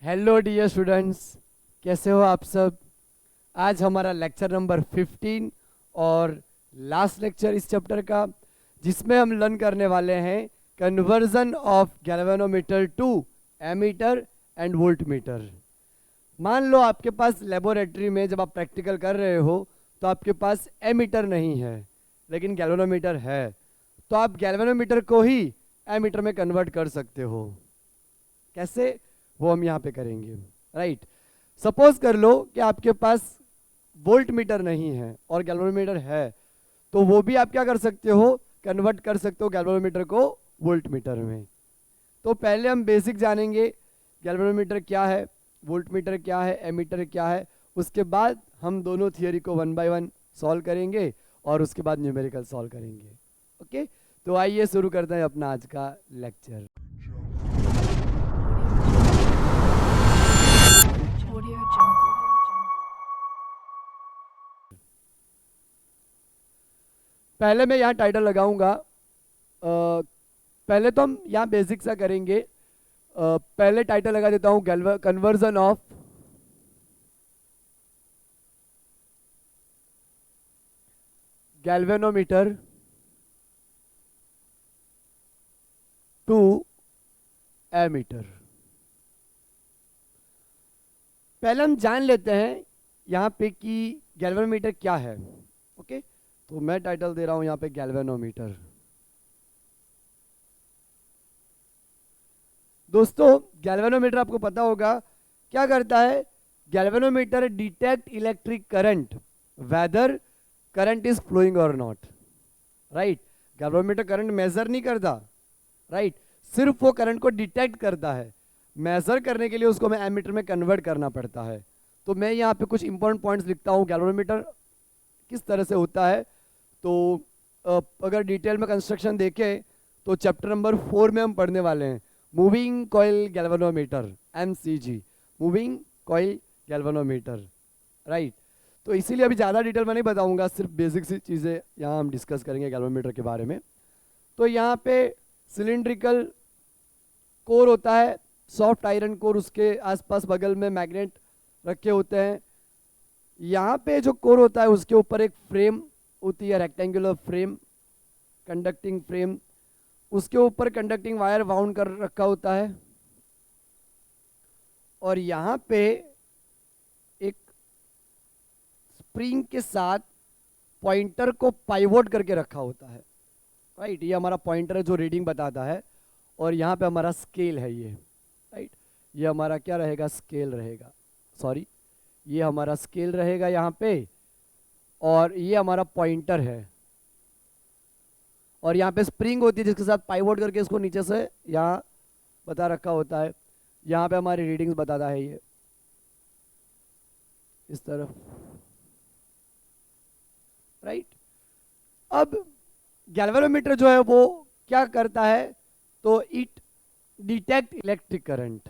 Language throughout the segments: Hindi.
हेलो डियर स्टूडेंट्स, कैसे हो आप सब। आज हमारा लेक्चर नंबर 15 और लास्ट लेक्चर इस चैप्टर का, जिसमें हम लर्न करने वाले हैं conversion of galvanometer to ammeter and voltmeter. मान लो आपके पास लेबोरेटरी में जब आप प्रैक्टिकल कर रहे हो तो आपके पास एमीटर नहीं है लेकिन गैल्वेनोमीटर है, तो आप गैल्वेनोमीटर को ही एमीटर में कन्वर्ट कर सकते हो। कैसे, वो हम यहाँ पे करेंगे। राइट, सपोज कर लो कि आपके पास वोल्ट मीटर नहीं है और गैल्वेनोमीटर है, तो वो भी आप क्या कर सकते हो, कन्वर्ट कर सकते हो गैल्वेनोमीटर को वोल्ट मीटर में। तो पहले हम बेसिक जानेंगे, गैल्वेनोमीटर क्या है, वोल्ट मीटर क्या है, एमीटर क्या है। उसके बाद हम दोनों थियोरी को वन बाय वन सॉल्व करेंगे और उसके बाद न्यूमेरिकल सॉल्व करेंगे। ओके, तो आइए शुरू करते हैं अपना आज का लेक्चर। पहले मैं यहाँ टाइटल लगाऊंगा। पहले तो हम यहाँ बेसिक सा करेंगे। पहले टाइटल लगा देता हूँ, conversion of galvanometer to ammeter. पहले हम जान लेते हैं यहाँ पे कि गैल्वेनोमीटर क्या है। ओके, तो मैं टाइटल दे रहा हूँ यहाँ पे गैल्वेनोमीटर। दोस्तों, गैल्वेनोमीटर आपको पता होगा क्या करता है। Galvanometer detect electric current whether current is flowing और not. Right, galvanometer current measure नहीं करता, राइट, सिर्फ वो करंट को डिटेक्ट करता है। मेजर करने के लिए उसको हमें एमीटर में कन्वर्ट करना पड़ता है। तो मैं यहाँ पे कुछ इंपॉर्टेंट पॉइंट्स लिखता हूँ गैल्वेनोमीटर किस तरह से होता है। तो अगर डिटेल में कंस्ट्रक्शन देखें तो चैप्टर नंबर 4 में हम पढ़ने वाले हैं moving coil galvanometer, MCG, moving coil galvanometer. Right, तो इसीलिए अभी ज़्यादा डिटेल में नहीं बताऊंगा, सिर्फ बेसिक सी चीज़ें यहाँ हम डिस्कस करेंगे गैल्वेनोमीटर के बारे में। तो यहाँ पे सिलिंड्रिकल कोर होता है, सॉफ्ट आयरन कोर, उसके आसपास बगल में मैग्नेट रखे होते हैं। यहाँ पे जो कोर होता है उसके ऊपर एक फ्रेम होती है, रेक्टेंगुलर फ्रेम, कंडक्टिंग फ्रेम, उसके ऊपर कंडक्टिंग वायर बाउंड कर रखा होता है। और यहाँ पे एक स्प्रिंग के साथ पॉइंटर को पाइवोट करके रखा होता है। राइट, ये हमारा पॉइंटर है जो रीडिंग बताता है, और यहाँ पे हमारा स्केल है ये। राइट, ये हमारा क्या रहेगा, स्केल रहेगा, सॉरी, ये हमारा स्केल रहेगा यहाँ पे, और ये हमारा पॉइंटर है। और यहाँ पे स्प्रिंग होती है जिसके साथ पाइवोट करके इसको नीचे से यहाँ बता रखा होता है। यहाँ पे हमारी रीडिंग्स बताता है ये इस तरफ। राइट, अब गैल्वेनोमीटर जो है वो क्या करता है, तो it detect electric current.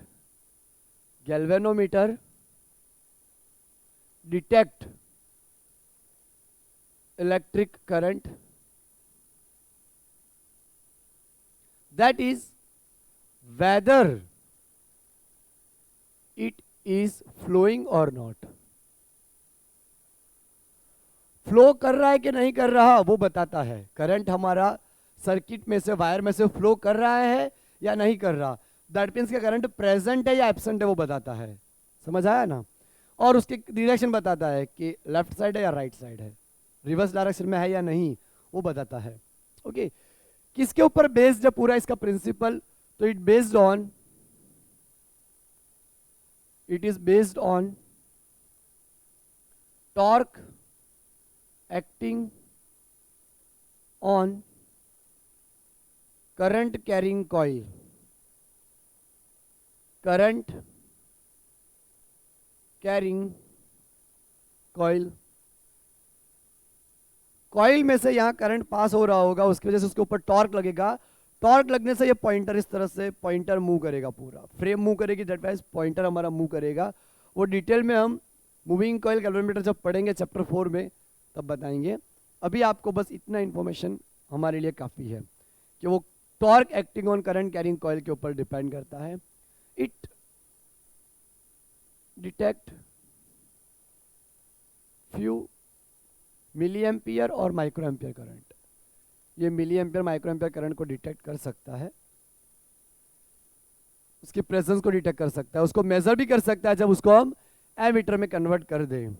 Galvanometer detect electric current that is whether it is flowing or not। Flow कर रहा है कि नहीं कर रहा वो बताता है। करंट हमारा सर्किट में से, वायर में से फ्लो कर रहा है या नहीं कर रहा, दैट मीन्स कि करंट प्रेजेंट है या एब्सेंट है वो बताता है। समझ आया ना। और उसके डायरेक्शन बताता है कि लेफ्ट साइड है या राइट साइड है, रिवर्स डायरेक्शन में है या नहीं, वो बताता है। ओके, किसके ऊपर बेस्ड है पूरा इसका प्रिंसिपल, तो it is based on torque acting on current carrying coil. Current carrying coil, coil में से यहाँ करंट पास हो रहा होगा, उसकी वजह से उसके ऊपर टॉर्क लगेगा। टॉर्क लगने से ये पॉइंटर इस तरह से पॉइंटर मूव करेगा, पूरा फ्रेम मूव करेगी, दैट मींस पॉइंटर हमारा मूव करेगा। वो डिटेल में हम मूविंग कॉइल गैल्वेनोमीटर जब पढ़ेंगे चैप्टर 4 में तब बताएंगे। अभी आपको बस इतना इन्फॉर्मेशन हमारे लिए काफ़ी है कि वो torque acting on current carrying coil के ऊपर डिपेंड करता है। It detect few milli ampere और माइक्रो एम्पियर करंट। ये milli ampere micro ampere current को डिटेक्ट कर सकता है, उसकी प्रेजेंस को डिटेक्ट कर सकता है, उसको मेजर भी कर सकता है जब उसको हम एमीटर में कन्वर्ट कर दें।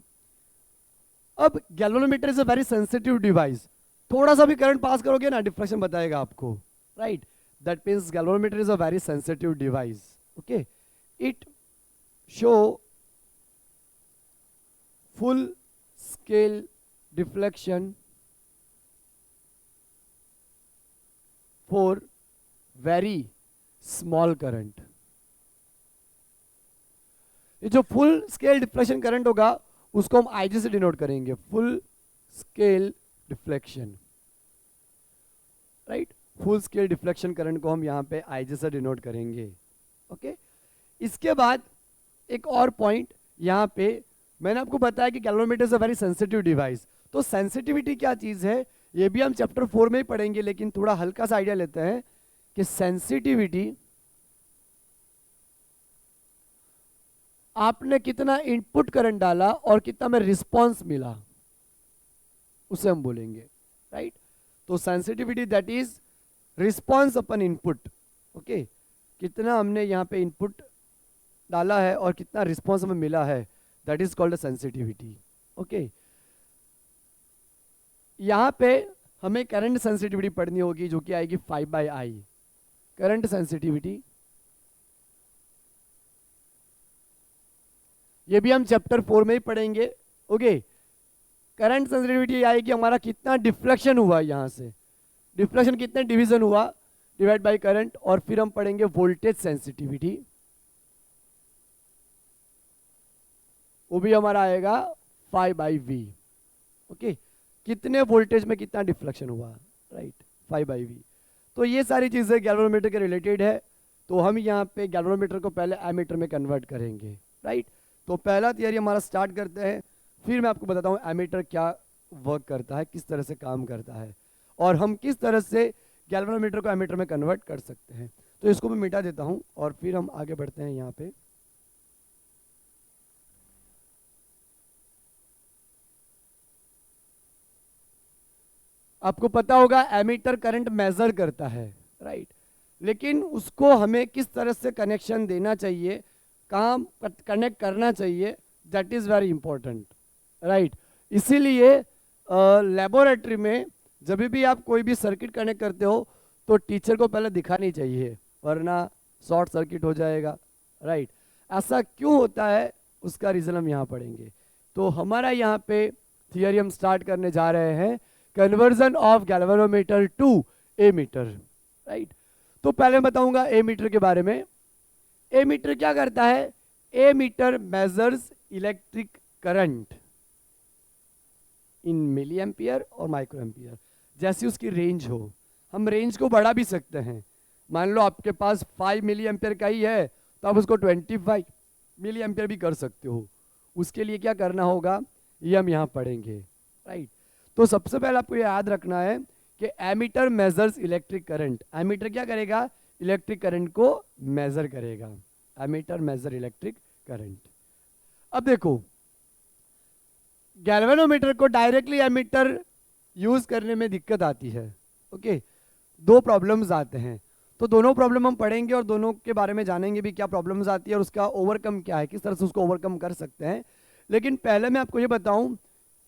अब galvanometer is a very sensitive device, थोड़ा सा भी करंट पास करोगे ना डिफ्लेक्शन बताएगा आपको, right? That means galvanometer is a very sensitive device. Okay, it show full scale deflection for very small current। ये जो फुल स्केल डिफ्लेक्शन करंट होगा उसको हम आईजी से डिनोट करेंगे, full scale deflection, right? Full scale deflection current को हम यहाँ पे आईजी से डिनोट करेंगे। ओके, इसके बाद एक और पॉइंट यहाँ पे मैंने आपको बताया कि galvanometer is a very sensitive device. तो सेंसिटिविटी क्या चीज है ये भी हम चैप्टर 4 में ही पढ़ेंगे, लेकिन थोड़ा हल्का सा आइडिया लेते हैं कि सेंसिटिविटी आपने कितना इनपुट करंट डाला और कितना में रिस्पॉन्स मिला उसे हम बोलेंगे, राइट? तो sensitivity that is response upon input. Okay, कितना हमने यहाँ पे इनपुट डाला है और कितना रिस्पॉन्स हमें मिला है, that is called sensitivity. Okay, यहां पे हमें करंट सेंसिटिविटी पढ़नी होगी जो कि आएगी 5/I। करंट सेंसिटिविटी ये भी हम चैप्टर 4 में ही पढ़ेंगे। ओके, करंट सेंसिटिविटी आएगी हमारा कितना डिफ्लेक्शन हुआ, यहां से डिफ्लेक्शन कितने डिवीजन हुआ डिवाइड बाय करंट, और फिर हम पढ़ेंगे वोल्टेज सेंसिटिविटी, वो भी हमारा आएगा 5/V। ओके, कितने वोल्टेज में कितना डिफ्लेक्शन हुआ, राइट? 5/V। तो ये सारी चीजें गैल्वेनोमीटर के रिलेटेड है। तो हम यहाँ पे गैल्वेनोमीटर को पहले एमीटर में कन्वर्ट करेंगे, राइट? तो पहला थियरी हमारा स्टार्ट करते हैं, फिर मैं आपको बताता हूँ एमीटर क्या वर्क करता है, किस तरह से काम करता है, और हम किस तरह से गैल्वेनोमीटर को एमीटर में कन्वर्ट कर सकते हैं। तो इसको मैं मिटा देता हूँ और फिर हम आगे बढ़ते हैं। यहाँ पे आपको पता होगा एमीटर करंट मेजर करता है, राइट? लेकिन उसको हमें किस तरह से कनेक्शन देना चाहिए, कहाँ कनेक्ट करना चाहिए, that is very important, right? इसीलिए लेबोरेटरी में जब भी आप कोई भी सर्किट कनेक्ट करते हो तो टीचर को पहले दिखानी चाहिए, वरना शॉर्ट सर्किट हो जाएगा, राइट? ऐसा क्यों होता है उसका रीजन हम यहाँ पढ़ेंगे। तो हमारा यहाँ पे थियरी हम स्टार्ट करने जा रहे हैं, conversion of galvanometer to ammeter, right? तो पहले बताऊंगा एमीटर के बारे में। एमीटर क्या करता है? Ammeter measures electric current in milli ampere और माइक्रो एम्पियर, जैसी उसकी रेंज हो। हम रेंज को बढ़ा भी सकते हैं, मान लो आपके पास 5 मिली एम्पियर का ही है तो आप उसको 25 मिली एम्पियर भी कर सकते हो। उसके लिए क्या करना होगा ये हम यहाँ पढ़ेंगे, राइट? तो सबसे पहले आपको याद रखना है कि ammeter measures electric current. Ammeter क्या करेगा? इलेक्ट्रिक करंट को मेजर करेगा। Ammeter measure electric current. अब देखो, गैल्वेनोमीटर को डायरेक्टली एमीटर यूज करने में दिक्कत आती है। ओके, दो प्रॉब्लम्स आते हैं, तो दोनों प्रॉब्लम हम पढ़ेंगे और दोनों के बारे में जानेंगे भी क्या प्रॉब्लम्स आती है और उसका ओवरकम क्या है, किस तरह से उसको ओवरकम कर सकते हैं। लेकिन पहले मैं आपको ये बताऊं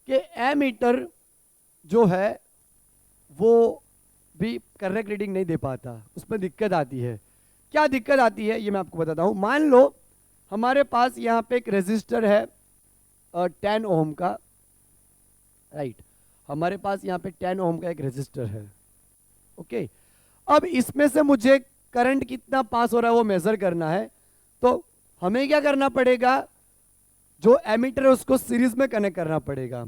कि एमीटर जो है वो भी करेक्ट रीडिंग नहीं दे पाता, उसमें दिक्कत आती है। क्या दिक्कत आती है ये मैं आपको बताता हूँ। मान लो हमारे पास यहाँ पे एक रेजिस्टर है 10 ओम का, राइट? हमारे पास यहाँ पे 10 ओम का एक रेजिस्टर है। ओके, अब इसमें से मुझे करंट कितना पास हो रहा है वो मेजर करना है। तो हमें क्या करना पड़ेगा? जो एमीटर है उसको सीरीज में कनेक्ट करना पड़ेगा।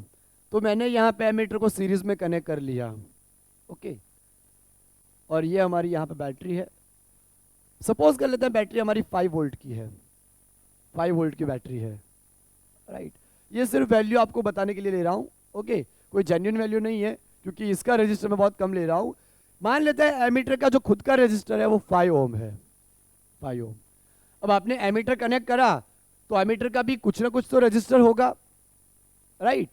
तो मैंने यहाँ पे एमीटर को सीरीज में कनेक्ट कर लिया। ओके, और ये हमारी यहाँ पे बैटरी है। सपोज कर लेते हैं बैटरी हमारी 5 वोल्ट की है, 5 वोल्ट की बैटरी है, राइट? ये सिर्फ वैल्यू आपको बताने के लिए ले रहा हूँ। ओके, कोई जेन्युइन वैल्यू नहीं है क्योंकि इसका रजिस्टर मैं बहुत कम ले रहा हूँ। मान लेते हैं एमीटर का जो खुद का रजिस्टर है वो 5 ओम है, 5 ओम। अब आपने एमीटर कनेक्ट करा तो एमीटर का भी कुछ ना कुछ तो रजिस्टर होगा, राइट,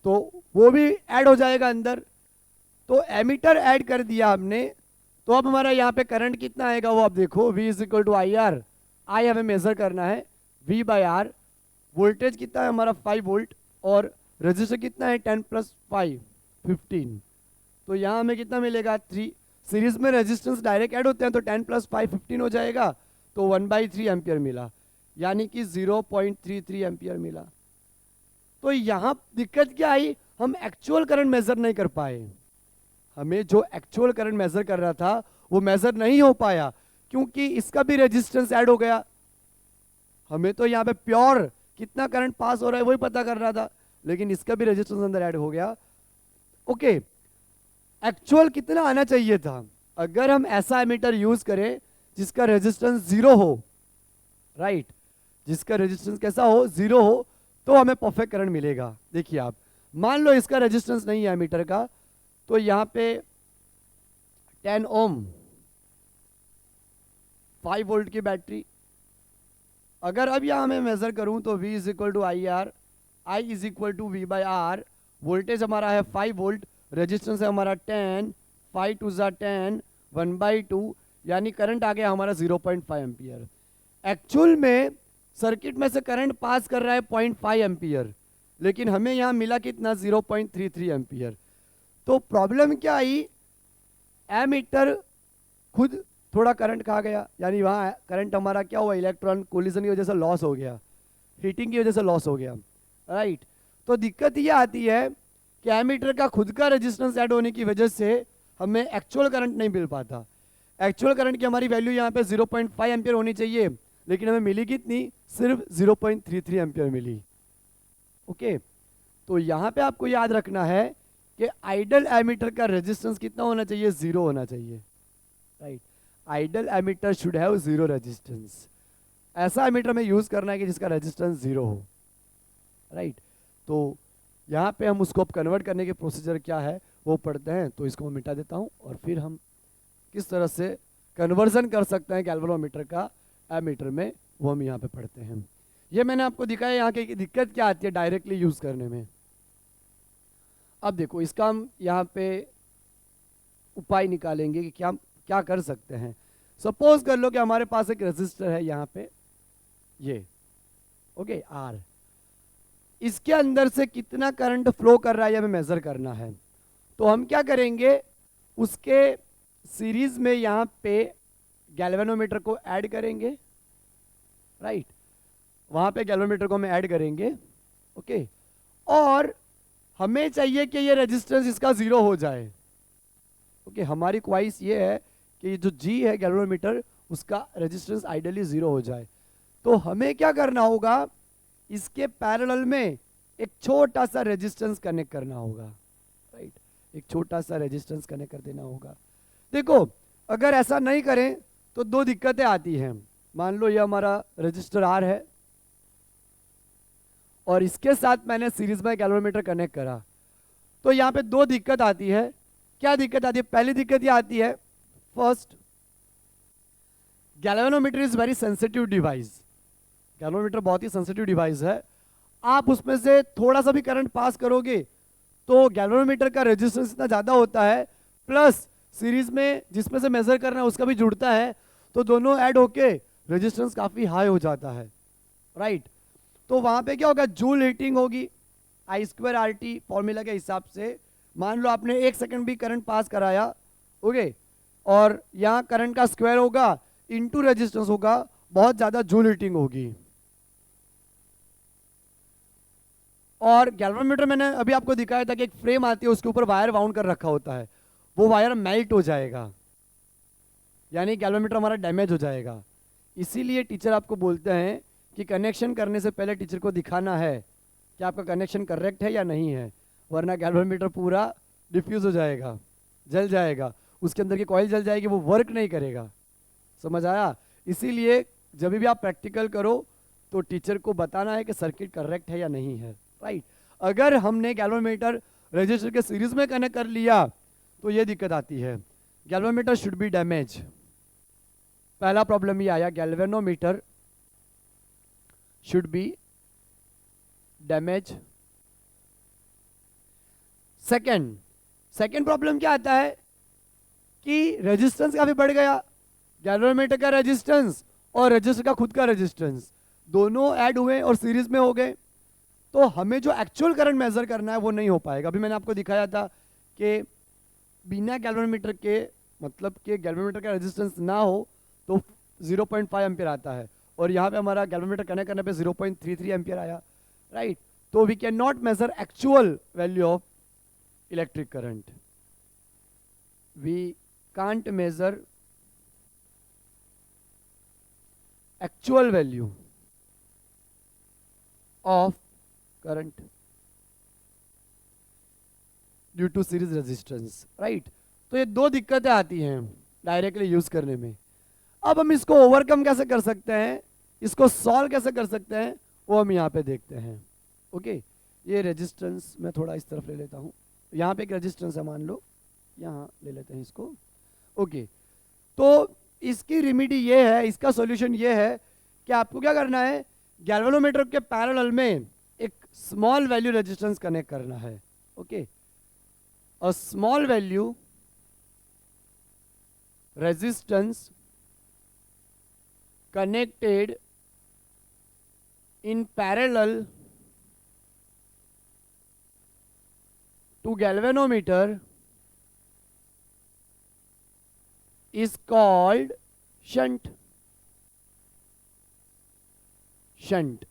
तो वो भी ऐड हो जाएगा अंदर। तो एमीटर ऐड कर दिया हमने, तो अब हमारा यहाँ पे करंट कितना आएगा वो आप देखो, V is equal to I R. I हमें मेजर करना है V बाई आर। वोल्टेज कितना है हमारा 5 वोल्ट, और रजिस्टर कितना है 10 प्लस 5 15। तो यहाँ हमें कितना मिलेगा 3। सीरीज में रेजिस्टेंस डायरेक्ट ऐड होते हैं, तो 10 प्लस 5 15 हो जाएगा, तो 1/3 एम्पियर मिला, यानी कि 0.33 एम्पियर मिला। तो यहाँ दिक्कत क्या आई, हम एक्चुअल करंट मेजर नहीं कर पाए। हमें जो एक्चुअल करंट मेजर कर रहा था वो मेजर नहीं हो पाया, क्योंकि इसका भी रेजिस्टेंस ऐड हो गया। हमें तो यहाँ पे प्योर कितना करंट पास हो रहा है वही पता कर रहा था, लेकिन इसका भी रेजिस्टेंस अंदर ऐड हो गया। ओके, एक्चुअल कितना आना चाहिए था, अगर हम ऐसा एमीटर यूज करें जिसका रेजिस्टेंस 0 हो, राइट, जिसका रेजिस्टेंस कैसा हो 0 हो, तो हमें परफेक्ट करंट मिलेगा। देखिए आप, मान लो इसका रेजिस्टेंस नहीं है एमीटर का, तो यहाँ पे 10 ओम 5 वोल्ट की बैटरी, अगर अब यहाँ मैं मेजर करूँ तो V is equal to I R, I is equal to V by R. Voltage हमारा है 5 वोल्ट, रेजिस्टेंस है हमारा 10, 5 टू ज़ा 10, 1/2, यानी करंट आ गया हमारा 0.5 एम्पियर। एक्चुअल में सर्किट में से करंट पास कर रहा है 0.5 एम्पियर, लेकिन हमें यहाँ मिला कितना 0.33 एम्पियर। तो प्रॉब्लम क्या आई, एमीटर खुद थोड़ा करंट खा गया, यानी वहाँ करंट हमारा क्या हुआ, इलेक्ट्रॉन कोलिजन की वजह से लॉस हो गया, हीटिंग की वजह से लॉस हो गया, राइट। तो दिक्कत ये आती है कि एमीटर का खुद का रेजिस्टेंस ऐड होने की वजह से हमें एक्चुअल करंट नहीं मिल पाता। एक्चुअल करंट की हमारी वैल्यू यहाँ पे 0.5 एम्पियर होनी चाहिए, लेकिन हमें मिली कितनी, सिर्फ 0.33 एम्पियर मिली। ओके, तो यहाँ पे आपको याद रखना है कि आइडल एमीटर का रेजिस्टेंस कितना होना चाहिए, 0 होना चाहिए, right. Ideal ammeter should have 0 resistance. ऐसा एमीटर में यूज करना है कि जिसका रेजिस्टेंस 0 हो, राइट। तो यहाँ पे हम उसको कन्वर्ट करने के प्रोसीजर क्या है वो पढ़ते हैं। तो इसको मैं मिटा देता हूँ, और फिर हम किस तरह से कन्वर्जन कर सकते हैं गैल्वेनोमीटर का एमीटर में, वो हम यहाँ पे पढ़ते हैं। ये मैंने आपको दिखाया यहाँ की दिक्कत क्या आती है डायरेक्टली यूज करने में। अब देखो, इसका हम यहाँ पे उपाय निकालेंगे कि क्या कर सकते हैं। सपोज कर लो कि हमारे पास एक रेजिस्टर है यहाँ पे, ये ओके आर, इसके अंदर से कितना करंट फ्लो कर रहा है हमें मेजर करना है। तो हम क्या करेंगे, उसके सीरीज में यहाँ पे गैल्वेनोमीटर को ऐड करेंगे, राइट, वहाँ पे गैल्वेनोमीटर को हम ऐड करेंगे, ओके। और हमें चाहिए कि ये रेजिस्टेंस इसका 0 हो जाए, ओके। हमारी ख्वाहिश ये है कि जो G है गैल्वेनोमीटर, उसका रेजिस्टेंस आइडियली 0 हो जाए। तो हमें क्या करना होगा, इसके पैरेलल में एक छोटा सा रेजिस्टेंस कनेक्ट करना होगा, राइट, एक छोटा सा रेजिस्टेंस कनेक्ट कर देना होगा। देखो, अगर ऐसा नहीं करें तो दो दिक्कतें आती हैं। मान लो ये हमारा रजिस्टर R है और इसके साथ मैंने सीरीज में गैल्वेनोमीटर कनेक्ट करा, तो यहाँ पे दो दिक्कत आती है। क्या दिक्कत आती है, पहली दिक्कत ये आती है, first, galvanometer is very sensitive device. Galvanometer बहुत ही सेंसिटिव डिवाइस है। आप उसमें से थोड़ा सा भी करंट पास करोगे तो गैल्वेनोमीटर का रेजिस्टेंस इतना ज़्यादा होता है, प्लस सीरीज में जिसमें से मेजर करना है उसका भी जुड़ता है, तो दोनों ऐड होके रेजिस्टेंस काफ़ी हाई हो जाता है, राइट। तो वहाँ पे क्या होगा, जूल हीटिंग होगी, I²RT फॉर्मूला के हिसाब से। मान लो आपने 1 सेकंड भी करंट पास कराया, ओके, और यहाँ करंट का स्क्वायर होगा इंटू रेजिस्टेंस होगा, बहुत ज़्यादा जूल हीटिंग होगी। और गैल्वेनोमीटर मैंने अभी आपको दिखाया था कि एक फ्रेम आती है, उसके ऊपर वायर बाउंड कर रखा होता है, वो वायर मेल्ट हो जाएगा, यानी गैल्वेनोमीटर हमारा डैमेज हो जाएगा। इसीलिए टीचर आपको बोलते हैं कि कनेक्शन करने से पहले टीचर को दिखाना है कि आपका कनेक्शन करेक्ट है या नहीं है, वरना गैल्वेनोमीटर पूरा डिफ्यूज हो जाएगा, जल जाएगा, उसके अंदर की कॉइल जल जाएगी, वो वर्क नहीं करेगा। समझ आया? इसीलिए जब भी आप प्रैक्टिकल करो तो टीचर को बताना है कि सर्किट करेक्ट है या नहीं है, राइट। अगर हमने गैल्वेनोमीटर रजिस्टर के सीरीज में कनेक्ट कर लिया तो ये दिक्कत आती है, गैल्वेनोमीटर शुड बी डैमेज। पहला प्रॉब्लम ये आया, galvanometer should be damage. Second problem क्या आता है कि रेजिस्टेंस काफी बढ़ गया, गैल्वेनोमीटर का रेजिस्टेंस और रजिस्टर का खुद का रेजिस्टेंस दोनों ऐड हुए और सीरीज में हो गए, तो हमें जो एक्चुअल करंट मेजर करना है वो नहीं हो पाएगा। अभी मैंने आपको दिखाया था कि बिना गैल्वेनोमीटर के, मतलब कि गैल्वेनोमीटर का रेजिस्टेंस ना हो तो 0.5 एम्पियर आता है, और यहाँ पे हमारा गैल्वेनोमीटर कनेक्ट करने पे 0.33 एम्पियर आया, राइट। तो we cannot measure actual value of electric current, we can't measure actual value of current due to series resistance, right। तो ये दो दिक्कतें आती हैं डायरेक्टली यूज करने में। अब हम इसको ओवरकम कैसे कर सकते हैं, इसको सॉल्व कैसे कर सकते हैं, वो हम यहाँ पे देखते हैं। ओके, ये रेजिस्टेंस मैं थोड़ा इस तरफ ले लेता हूँ, यहाँ पे एक रेजिस्टेंस है, मान लो यहाँ ले लेते हैं इसको। ओके, तो इसकी रेमेडी ये है, इसका सॉल्यूशन ये है कि आपको क्या करना है, गैल्वेनोमीटर के पैरेलल में एक स्मॉल वैल्यू रेजिस्टेंस कनेक्ट करना है। Okay, a small value resistance connected in parallel to galvanometer is called shunt। Shunt.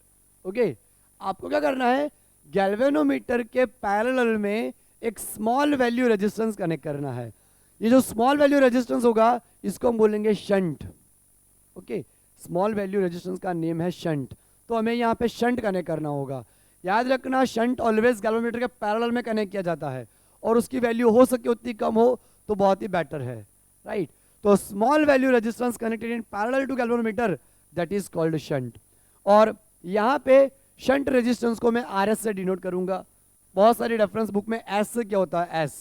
Okay, आपको क्या करना है, गैल्वेनोमीटर के पैरेलल में एक स्मॉल वैल्यू रेजिस्टेंस कनेक्ट करना है। ये जो स्मॉल वैल्यू रेजिस्टेंस होगा इसको हम बोलेंगे shunt. Okay, small value resistance का नेम है शंट। तो हमें यहाँ पे शंट कनेक्ट करना होगा। याद रखना, शंट ऑलवेज गैल्वेनोमीटर के पैरेलल में कनेक्ट किया जाता है, और उसकी वैल्यू हो सके उतनी कम हो तो बहुत ही बेटर है, राइट। तो small value resistance connected in parallel to galvanometer, that is called shunt. और यहाँ पे शंट रेजिस्टेंस को मैं RS से डिनोट करूंगा। बहुत सारी रेफरेंस बुक में S से क्या होता है, S।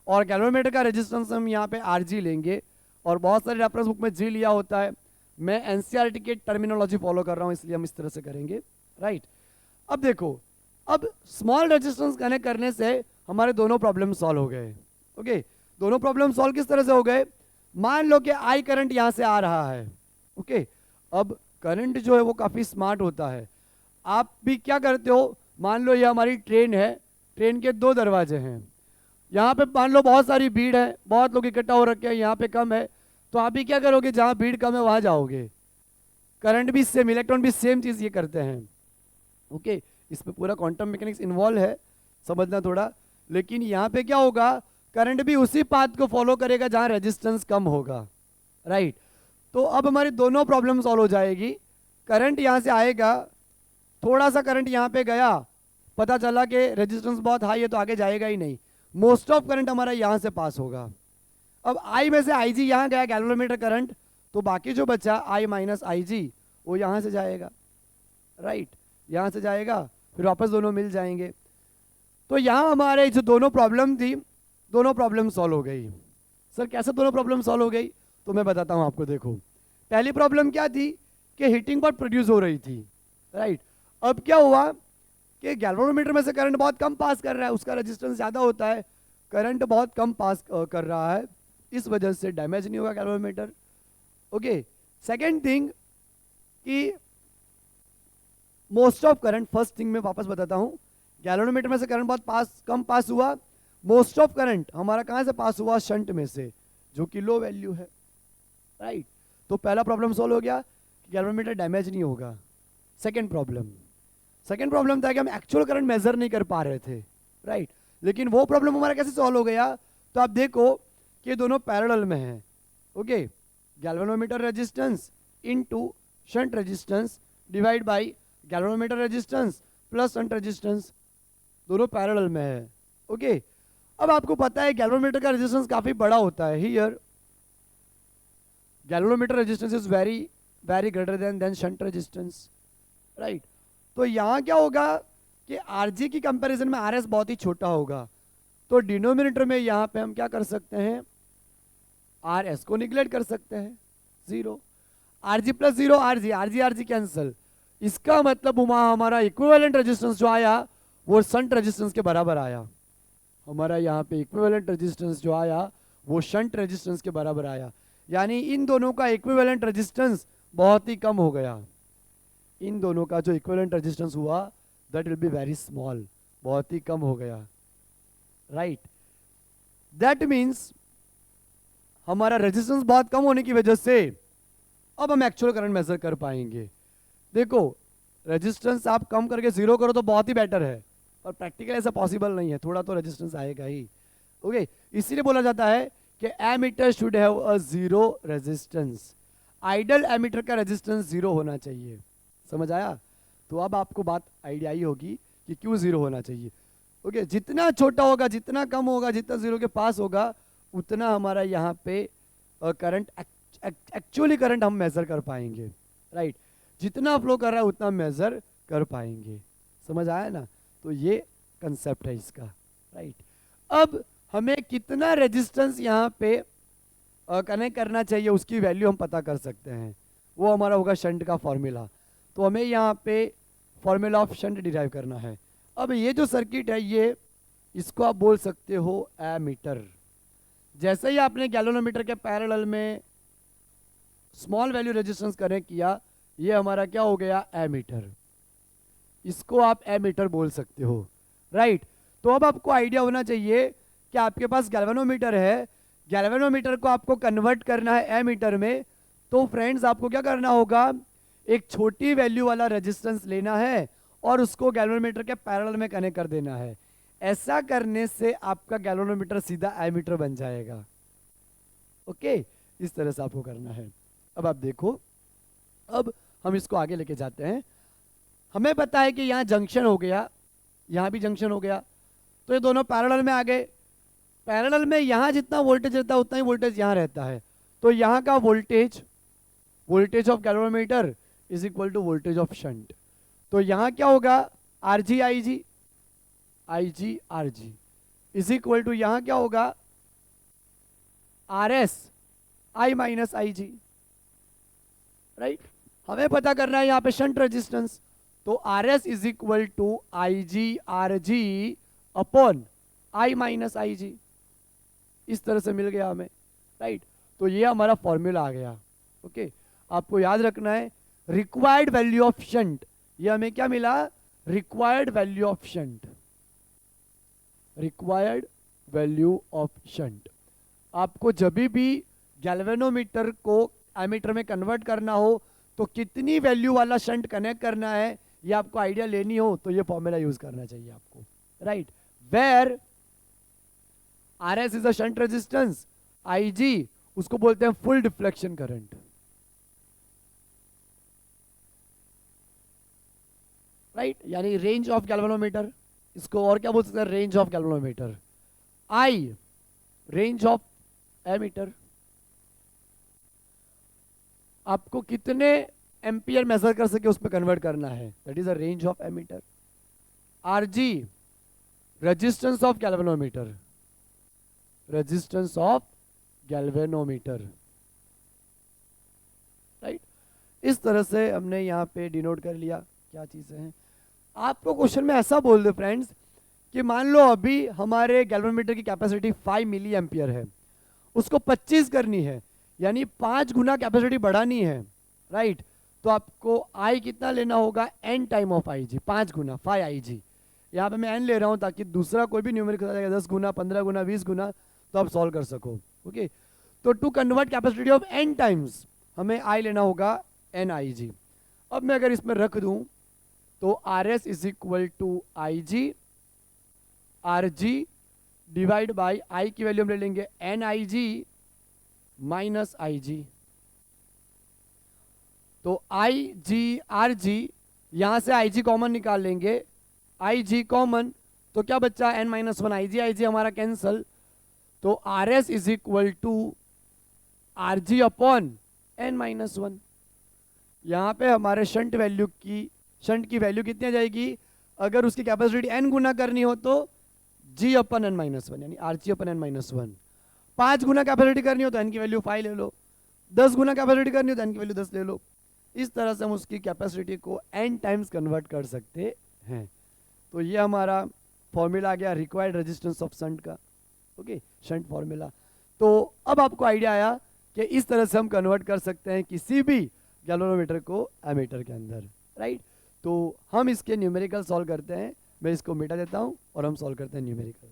और गैल्वेनोमीटर का रेजिस्टेंस हम यहाँ पे RG लेंगे, और बहुत सारी रेफरेंस बुक में G लिया होता है। मैं NCERT की टर्मिनोलॉजी फॉलो कर रहा हूँ, इसलिए हम इस तरह से करेंगे, राइट। अब देखो, अब स्मॉल रेजिस्टेंस कनेक्ट करने से हमारे दोनों प्रॉब्लम सॉल्व हो गए। ओके, दोनों प्रॉब्लम सॉल्व किस तरह से हो गए, मान लो कि I करंट यहाँ से आ रहा है। ओके, अब करंट जो है वो काफ़ी स्मार्ट होता है। आप भी क्या करते हो, मान लो ये हमारी ट्रेन है, ट्रेन के 2 दरवाजे हैं, यहाँ पे मान लो बहुत सारी भीड़ है, बहुत लोग इकट्ठा हो रखे हैं, यहाँ पे कम है, तो आप भी क्या करोगे, जहाँ भीड़ कम है वहाँ जाओगे। करंट भी सेम, इलेक्ट्रॉन भी सेम चीज़ ये करते हैं। ओके, इसमें पूरा क्वांटम मैकेनिक्स इन्वॉल्व है, समझना थोड़ा। लेकिन यहाँ पे क्या होगा, करंट भी उसी पाथ को फॉलो करेगा जहाँ रेजिस्टेंस कम होगा, राइट। तो अब हमारी दोनों प्रॉब्लम सॉल्व हो जाएगी। करंट यहाँ से आएगा, थोड़ा सा करंट यहाँ पे गया, पता चला कि रेजिस्टेंस बहुत हाई है तो आगे जाएगा ही नहीं, मोस्ट ऑफ करंट हमारा यहाँ से पास होगा। अब I में से IG यहाँ गया गैल्वेनोमीटर करंट, तो बाकी जो बचा I माइनस IG वो यहाँ से जाएगा, राइट, यहाँ से जाएगा, फिर वापस दोनों मिल जाएंगे। तो यहाँ हमारे जो दोनों प्रॉब्लम थी, दोनों प्रॉब्लम सॉल्व हो गई। सर कैसे दोनों प्रॉब्लम सॉल्व हो गई, तो मैं बताता हूँ आपको। देखो, पहली प्रॉब्लम क्या थी कि हीटिंग पॉट प्रोड्यूस हो रही थी, राइट। अब क्या हुआ कि गैल्वेनोमीटर में से करंट बहुत कम पास कर रहा है, उसका रेजिस्टेंस ज़्यादा होता है, करंट बहुत कम पास कर रहा है, इस वजह से डैमेज नहीं होगा गैल्वेनोमीटर। ओके, सेकेंड थिंग कि most of current, first thing मैं वापस बताता हूँ, गैल्वेनोमीटर में से करंट बहुत कम पास हुआ, मोस्ट ऑफ करंट हमारा कहाँ से पास हुआ, शंट में से, जो कि लो वैल्यू है, राइट। तो पहला प्रॉब्लम सॉल्व हो गया कि गैल्वेनोमीटर डैमेज नहीं होगा। सेकेंड प्रॉब्लम था कि हम एक्चुअल करंट मेजर नहीं कर पा रहे थे, राइट। लेकिन वो प्रॉब्लम हमारा कैसे सॉल्व हो गया, तो आप देखो कि ये दोनों पैरेलल में हैं। Okay, galvanometer resistance into shunt resistance divide by galvanometer resistance plus shunt resistance, दोनों पैरेलल में है। ओके, अब आपको पता है गैल्वेनोमीटर का रेजिस्टेंस काफी बड़ा होता है। Here galvanometer resistance is very greater than shunt resistance, right. तो यहाँ क्या होगा कि RG की कंपैरिजन में RS बहुत ही छोटा होगा, तो डिनोमिनेटर में यहाँ पे हम क्या कर सकते हैं, RS को निगलेक्ट कर सकते हैं, 0, RG plus 0 RG, RG RG cancel, इसका मतलब वहां हमारा इक्विवेलेंट रेजिस्टेंस जो आया वो शंट रेजिस्टेंस के बराबर आया। हमारा यहाँ पे इक्विवेलेंट रेजिस्टेंस जो आया वो शंट रेजिस्टेंस के बराबर आया, यानी इन दोनों का इक्विवेलेंट रेजिस्टेंस बहुत ही कम हो गया। इन दोनों का जो इक्विवेलेंट रेजिस्टेंस हुआ that will be very small, बहुत ही कम हो गया, राइट। दैट मीन्स हमारा रेजिस्टेंस बहुत कम होने की वजह से अब हम एक्चुअल करंट मेजर कर पाएंगे। देखो रेजिस्टेंस आप कम करके जीरो करो तो बहुत ही बेटर है, और प्रैक्टिकल ऐसा पॉसिबल नहीं है, थोड़ा तो रेजिस्टेंस आएगा ही। ओके, इसीलिए बोला जाता है कि ammeter should have a zero resistance. Ideal ammeter का रेजिस्टेंस जीरो होना चाहिए। समझ आया? तो अब आपको बात आइडिया आई होगी कि क्यों जीरो होना चाहिए। ओके, जितना छोटा होगा, जितना कम होगा, जितना जीरो के पास होगा, उतना हमारा यहाँ पे करंट एक्चुअली करंट हम मेजर कर पाएंगे, राइट। जितना फ्लो कर रहा है उतना मेजर कर पाएंगे। समझ आया ना? तो ये कंसेप्ट है इसका, राइट। अब हमें कितना रेजिस्टेंस यहाँ पे कनेक्ट करना चाहिए उसकी वैल्यू हम पता कर सकते हैं, वो हमारा होगा शंट का फॉर्मूला। तो हमें यहाँ पे फॉर्मूला ऑफ शंट डिराइव करना है। अब ये जो सर्किट है ये, इसको आप बोल सकते हो एमीटर। जैसे ही आपने गैल्वेनोमीटर के पैरेलल में स्मॉल वैल्यू रेजिस्टेंस कनेक्ट किया, ये हमारा क्या हो गया? एमीटर। इसको आप एमीटर बोल सकते हो, राइट। तो अब आपको आइडिया होना चाहिए कि आपके पास गैल्वेनोमीटर है, गैल्वेनोमीटर को आपको कन्वर्ट करना है एमीटर में। तो फ्रेंड्स आपको क्या करना होगा? एक छोटी वैल्यू वाला रेजिस्टेंस लेना है और उसको गैल्वेनोमीटर के पैरेलल में कनेक्ट कर देना है। ऐसा करने से आपका गैल्वेनोमीटर सीधा एमीटर बन जाएगा। ओके, इस तरह से आपको करना है। अब आप देखो, अब हम इसको आगे लेके जाते हैं। हमें पता है कि यहाँ जंक्शन हो गया, यहाँ भी जंक्शन हो गया, तो ये दोनों पैरेलल में आ गए। पैरेलल में यहाँ जितना वोल्टेज रहता है उतना ही वोल्टेज यहाँ रहता है। तो यहाँ का voltage, voltage of galvanometer is equal to voltage of shunt. तो यहाँ क्या होगा? R G I G, I G R G is equal to यहाँ क्या होगा? R S I minus I G, right. हमें पता करना है यहाँ पे शंट रेजिस्टेंस, तो R S is equal to I G R G upon I minus I G. इस तरह से मिल गया हमें, राइट। तो ये हमारा फॉर्मूला आ गया। ओके, आपको याद रखना है रिक्वायर्ड वैल्यू ऑफ शंट। ये हमें क्या मिला? Required value of shunt, required value of shunt. आपको जब भी गैल्वेनोमीटर को एमीटर में कन्वर्ट करना हो तो कितनी वैल्यू वाला शंट कनेक्ट करना है ये आपको आइडिया लेनी हो तो ये फॉर्मूला यूज करना चाहिए आपको, right. Where R S is a shunt resistance, I G उसको बोलते हैं फुल डिफ्लेक्शन करंट, राइट, यानी रेंज ऑफ गैल्वेनोमीटर। इसको और क्या बोल सकते हैं? Range of galvanometer. I range of ammeter. आपको कितने एम्पियर मेजर कर सके उसमें कन्वर्ट करना है, that is a range of ammeter. R G resistance of galvanometer, resistance of galvanometer, right. इस तरह से हमने यहाँ पे डिनोट कर लिया क्या चीजें हैं। आपको क्वेश्चन में ऐसा बोल दो फ्रेंड्स कि मान लो अभी हमारे गैल्वेनोमीटर की कैपेसिटी 5 मिली एम्पियर है, उसको 25 करनी है, यानी 5 गुना कैपेसिटी बढ़ानी है, राइट। तो आपको आई कितना लेना होगा? n टाइम ऑफ आई जी, 5 गुना 5 आई जी। यहाँ पे मैं n ले रहा हूँ ताकि दूसरा कोई भी न्यूमेरिकल आ जाएगा 10 गुना 15 गुना 20 गुना तो आप सॉल्व कर सको। ओके, तो to convert capacity of n times हमें आई लेना होगा n आई जी। अब मैं अगर इसमें रख दूं तो R S is equal to I G R G divide by I की वैल्यू हम ले लेंगे N I G minus I G. तो आई जी आर जी, यहां से आई जी कॉमन निकाल लेंगे, आई जी कॉमन तो क्या बच्चा? N minus one. I G हमारा कैंसल, तो R S is equal to R G upon N minus one. यहां पे हमारे शंट की वैल्यू कितनी आ जाएगी? अगर उसकी कैपेसिटी एन गुना करनी हो तो जी अपन एन माइनस वन, यानी आर जी अपन एन माइनस वन। 5 गुना कैपेसिटी करनी हो तो एन की वैल्यू 5 ले लो, 10 गुना कैपेसिटी करनी हो तो एन की वैल्यू 10 ले लो। इस तरह से हम उसकी कैपेसिटी को n टाइम्स कन्वर्ट कर सकते हैं। तो ये हमारा फॉर्मूला आ गया रिक्वायर्ड रेजिस्टेंस ऑफ शंट का, ओके, शंट फॉर्मूला। तो अब आपको आइडिया आया कि इस तरह से हम कन्वर्ट कर सकते हैं किसी भी गैल्वेनोमीटर को एमीटर के अंदर, राइट। तो हम इसके न्यूमेरिकल सॉल्व करते हैं, मैं इसको मिटा देता हूं और हम सॉल्व करते हैं न्यूमेरिकल।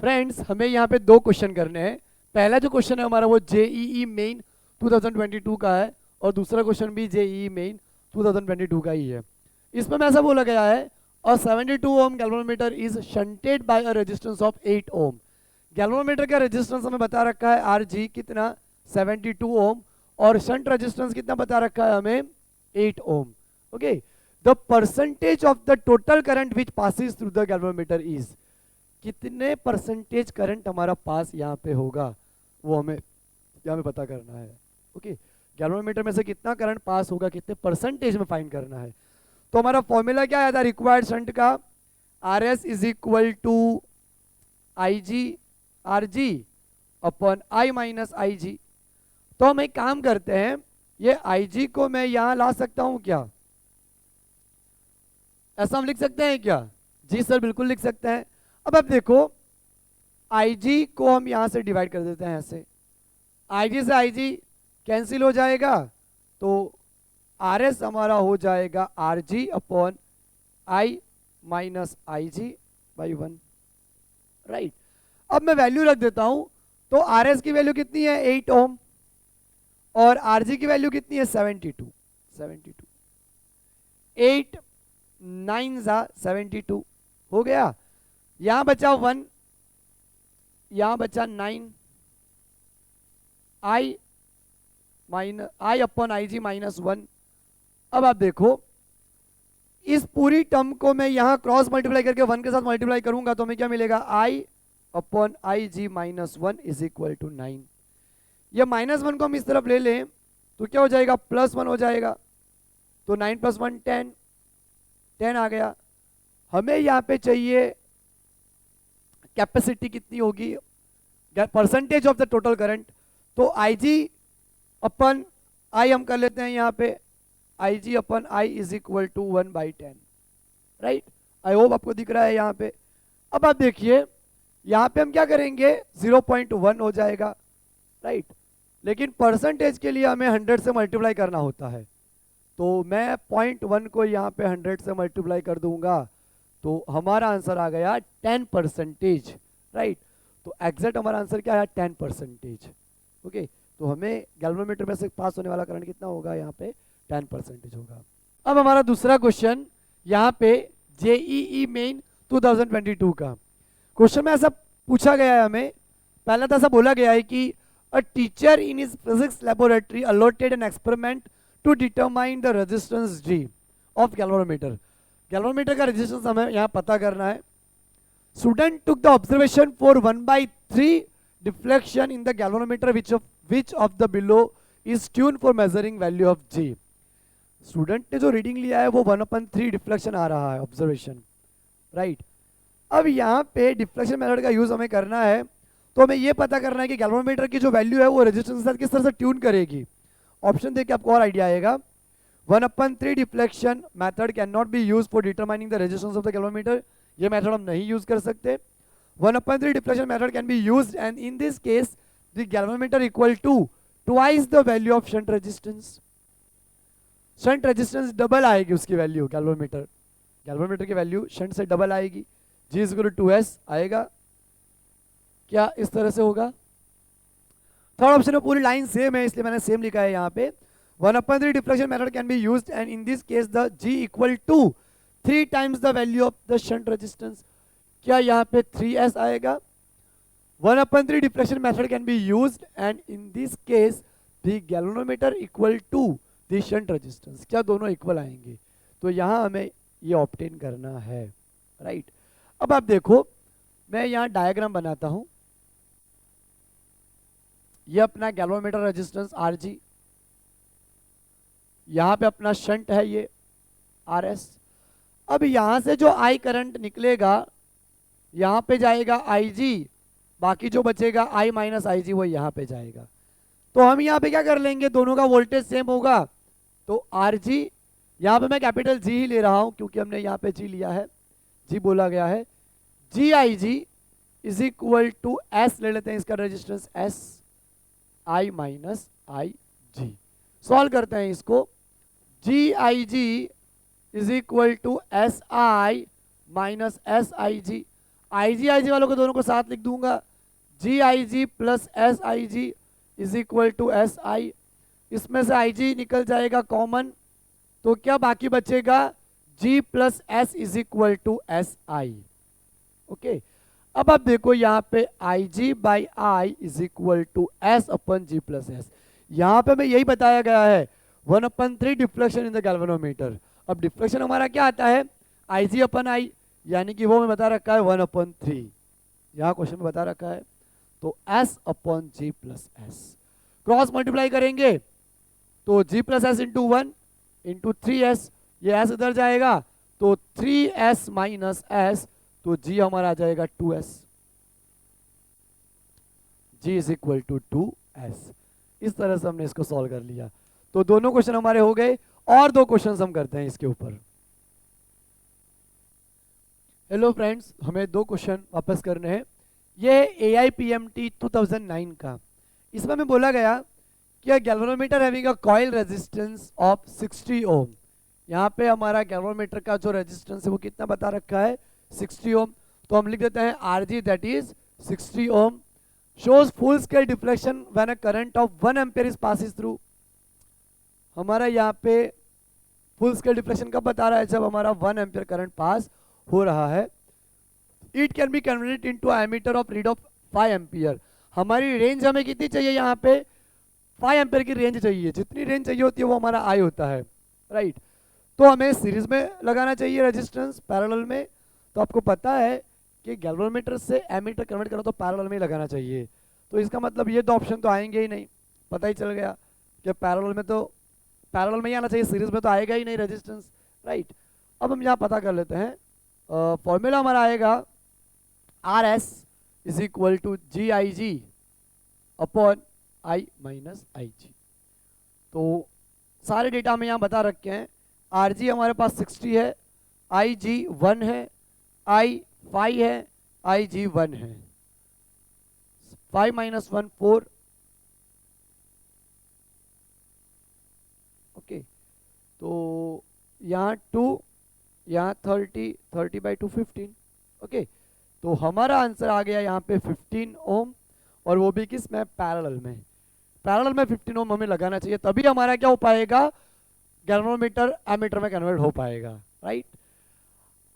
फ्रेंड्स, हमें यहाँ पे 2 क्वेश्चन करने हैं। पहला जो क्वेश्चन है हमारा वो जेईई मेन 2022 का है और दूसरा क्वेश्चन भी जेईई मेन 2022 का ही है। इसमें ऐसा बोला गया है a 72 ohm galvanometer is shunted by a resistance of 8 ohm. Galvanometer का रेजिस्टेंस हमें बता रखा है आरजी कितना 72 ओम और शंट रेजिस्टेंस कितना बता रखा है हमें 8 ohm, okay. The percentage of the total current which passes through the galvanometer is, कितने परसेंटेज करंट हमारा पास यहाँ पे होगा वो हमें यहाँ पे पता करना है, ओके। गैल्वेनोमीटर में से कितना करंट पास होगा कितने परसेंटेज में फाइंड करना है। तो हमारा फॉर्मूला क्या आया था रिक्वायर्ड शंट का, R S is equal to I G R G upon I minus I G. तो हम एक काम करते हैं, ये आई जी को मैं यहां ला सकता हूं क्या, ऐसा हम लिख सकते हैं क्या? जी सर बिल्कुल लिख सकते हैं। अब देखो आई जी को हम यहां से डिवाइड कर देते हैं, ऐसे आई जी से आई जी कैंसिल हो जाएगा, तो आर एस हमारा हो जाएगा R G upon I minus I G by 1, right. अब मैं वैल्यू रख देता हूं, तो आर एस की वैल्यू कितनी है 8 ओम और आर जी की वैल्यू कितनी है 72 8 9 72 हो गया। यहां बचा 1, यहां बचा 9 आई अपॉन आई जी माइनस 1। अब आप देखो इस पूरी टर्म को मैं यहां क्रॉस मल्टीप्लाई करके 1 के साथ मल्टीप्लाई करूंगा तो हमें क्या मिलेगा I upon I G minus 1 is equal to 9। ये -1 को हम इस तरफ ले लें तो क्या हो जाएगा +1 हो जाएगा, तो 9 + 1 10 आ गया। हमें यहाँ पे चाहिए कैपेसिटी कितनी होगी, percentage of the total current, तो आई जी अपन आई हम कर लेते हैं यहाँ पे, I G upon I is equal to 1/10, right. I hope आपको दिख रहा है यहाँ पे। अब आप देखिए यहाँ पे हम क्या करेंगे 0.1 हो जाएगा, राइट। लेकिन परसेंटेज के लिए हमें 100 से मल्टीप्लाई करना होता है, तो मैं 0.1 को यहाँ पे 100 से मल्टीप्लाई कर दूंगा तो हमारा आंसर आ गया 10%, राइट। तो एग्जैक्ट हमारा आंसर क्या है 10%, ओके। तो हमें गैल्वेनोमीटर में से पास होने वाला करंट कितना होगा यहाँ पे 10% होगा। अब हमारा दूसरा क्वेश्चन यहाँ पे जेईई मेन 2022 का क्वेश्चन में ऐसा पूछा गया है हमें, पहला तो ऐसा बोला गया है कि a teacher in his physics laboratory allotted an experiment to determine the resistance G of galvanometer. Galvanometer का रेजिस्टेंस हमें यहाँ पता करना है। Student took the observation for 1/3 deflection in the galvanometer which of the below is tuned for measuring value of G। Student ने जो रीडिंग लिया है वो 1/3 डिफ्लेक्शन आ रहा है ऑब्जर्वेशन, राइट। अब यहाँ पे डिफ्लेक्शन मेथड का यूज हमें करना है, तो हमें ये पता करना है कि गैल्वेनोमीटर की जो वैल्यू है वो रेजिस्टेंस के साथ किस तरह से ट्यून करेगी। ऑप्शन देख के आपको और आइडिया आएगा। 1/3 deflection method can not be use for determining the resistance of the galvanometer, ये मेथड हम नहीं यूज कर सकते। 1/3 deflection method can be used and in this case the galvanometer equal to twice the value of shunt resistance। shunt resistance double आएगी उसकी वैल्यू, गैल्वेनोमीटर की वैल्यू शंट से डबल आएगी, G is equal to 2s आएगा। क्या इस तरह से होगा? थर्ड ऑप्शन में पूरी लाइन सेम है इसलिए मैंने सेम लिखा है यहाँ पे। 1/3 deflection method can be used and in this case the G equal to 3 times the value of the shunt resistance. क्या यहाँ पे 3s आएगा? 1/3 deflection method can be used and in this case the galvanometer equal to the shunt resistance। क्या दोनों इक्वल आएंगे? तो यहाँ हमें ये ऑब्टेन करना है, राइट। अब आप देखो मैं यहाँ डायग्राम बनाता हूँ, ये अपना गैल्वेनोमीटर रेजिस्टेंस RG, यहाँ पे अपना शंट है ये RS। अब यहाँ से जो I करंट निकलेगा यहाँ पे जाएगा IG, बाकी जो बचेगा I माइनस आई जी वो यहाँ पे जाएगा। तो हम यहाँ पे क्या कर लेंगे, दोनों का वोल्टेज सेम होगा, तो आर जी, यहाँ पे मैं कैपिटल जी ही ले रहा हूं क्योंकि हमने यहाँ पे जी लिया है, जी बोला गया है, G I G is equal to S ले लेते हैं, इसका resistance S I minus I G. Solve करते हैं इसको, G I G is equal to S I minus S I G वालों को दोनों को साथ लिख दूंगा, G I G plus S I G is equal to S I, इसमें से आई जी निकल जाएगा कॉमन, तो क्या बाकी बचेगा, G plus S is equal to S I. Okay, अब आप देखो यहाँ पे I G by I is equal to S upon G plus S, यहाँ पे हमें यही बताया गया है 1/3 डिफ्लेक्शन इन द गैल्वेनोमीटर। अब डिफ्लेक्शन हमारा क्या आता है, आई जी अपन आई, यानी कि वो मैं बता रखा है 1/3, यहाँ क्वेश्चन में बता रखा है, तो S upon G plus S, cross multiply करेंगे तो G plus S into 1 into 3s, ये एस इधर जाएगा तो 3s माइनस एस, तो जी हमारा आ जाएगा 2s, g is equal to 2s। इस तरह से हमने इसको सॉल्व कर लिया। तो दोनों क्वेश्चन हमारे हो गए, और दो क्वेश्चन हम करते हैं इसके ऊपर। हेलो फ्रेंड्स, हमें दो क्वेश्चन वापस करने हैं। ये AIPMT 2009 का, इसमें हमें बोला गया कि galvanometer having a coil resistance of 60 ओम, यहाँ पे हमारा गैल्वेनोमीटर का जो रेजिस्टेंस है वो कितना बता रखा है, 60 ओम, तो हम लिख देते हैं RG that is 60 ohm, shows full scale deflection when a current of 1 ampere is passes through. हमारा यहाँ पे फुल स्केल डिफ्लेक्शन कब बता रहा है, जब हमारा 1 एम्पियर करंट पास हो रहा है। It can be converted into ammeter of read of 5 ampere, हमारी रेंज हमें कितनी चाहिए, यहाँ पे 5 एम्पियर की रेंज चाहिए, जितनी रेंज चाहिए होती है वो हमारा आई होता है, राइट। तो हमें सीरीज में लगाना चाहिए रेजिस्टेंस, पैरेलल में, तो आपको पता है कि गैल्वेनोमीटर से एमीटर कन्वर्ट करो तो पैरेलल में ही लगाना चाहिए, तो इसका मतलब ये दो ऑप्शन तो आएंगे ही नहीं, पता ही चल गया कि पैरेलल में ही आना चाहिए, सीरीज में तो आएगा ही नहीं रेजिस्टेंस, राइट। अब हम यहाँ पता कर लेते हैं, फॉर्मूला हमारा आएगा R S is equal to G I G upon I minus I G. तो सारे डेटा हमें यहाँ बता रखे हैं, आर जी हमारे पास 60 है, आई जी 1 है, आई 5 है, आई जी 1 है, 5 माइनस 1 4, ओके, तो यहाँ 2, यहाँ 30 बाई 2 15, ओके, तो हमारा आंसर आ गया यहाँ पे 15 ओम, और वो भी किस में, पैरेलल में, 15 ओम हमें लगाना चाहिए, तभी हमारा क्या हो पाएगा, गैल्वेनोमीटर एमीटर में कन्वर्ट हो पाएगा, राइट।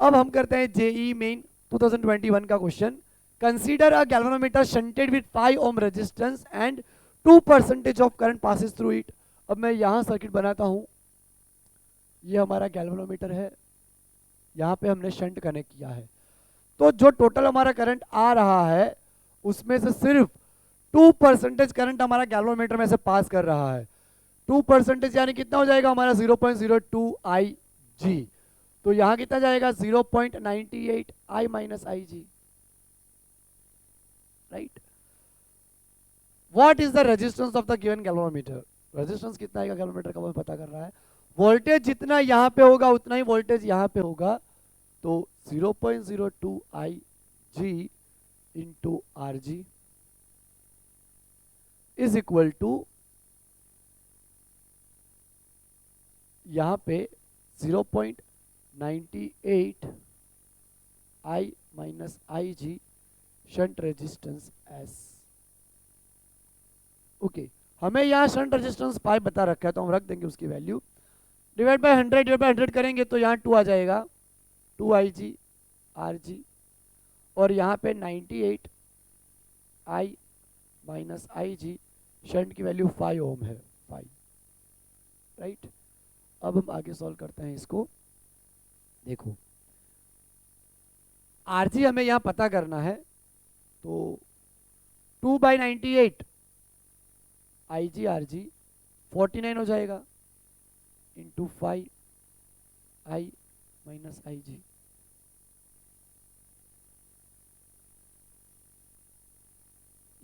अब हम करते हैं जेई मेन 2021 का question, consider a galvanometer shunted with 5 ohm resistance and 2% of current passes through it. अब मैं यहाँ सर्किट बनाता हूँ, ये हमारा गैल्वेनोमीटर है, यहाँ पे हमने शंट कनेक्ट किया है, तो जो टोटल हमारा करंट आ रहा है उसमें से सिर्फ 2% करंट हमारा गैल्वेनोमीटर में से पास कर रहा है, 2% यानी कितना हो जाएगा हमारा 0.02 आई जी, तो यहाँ कितना जाएगा 0.98 I minus I G, right. What is the resistance of the given galvanometer, resistance कितना आएगा गैल्वेनोमीटर का वो पता कर रहा है, वोल्टेज जितना यहाँ पे होगा उतना ही वोल्टेज यहाँ पे होगा, तो 0.02 I G into R G is equal to, यहाँ पे 0.98 I minus I G shunt resistance S, okay, हमें यहाँ शंट रेजिस्टेंस 5 बता रखा है तो हम रख देंगे उसकी वैल्यू, डिवाइड बाय 100 करेंगे तो यहाँ 2 आ जाएगा, 2 आई जी आर जी, और यहाँ पे 98 आई माइनस आई जी, शंट की वैल्यू 5 ओम है, 5, राइट। अब हम आगे सॉल्व करते हैं इसको, देखो आर जी हमें यहाँ पता करना है, तो 2/98 आई जी आर जी 49 हो जाएगा इंटू 5 आई माइनस आई जी,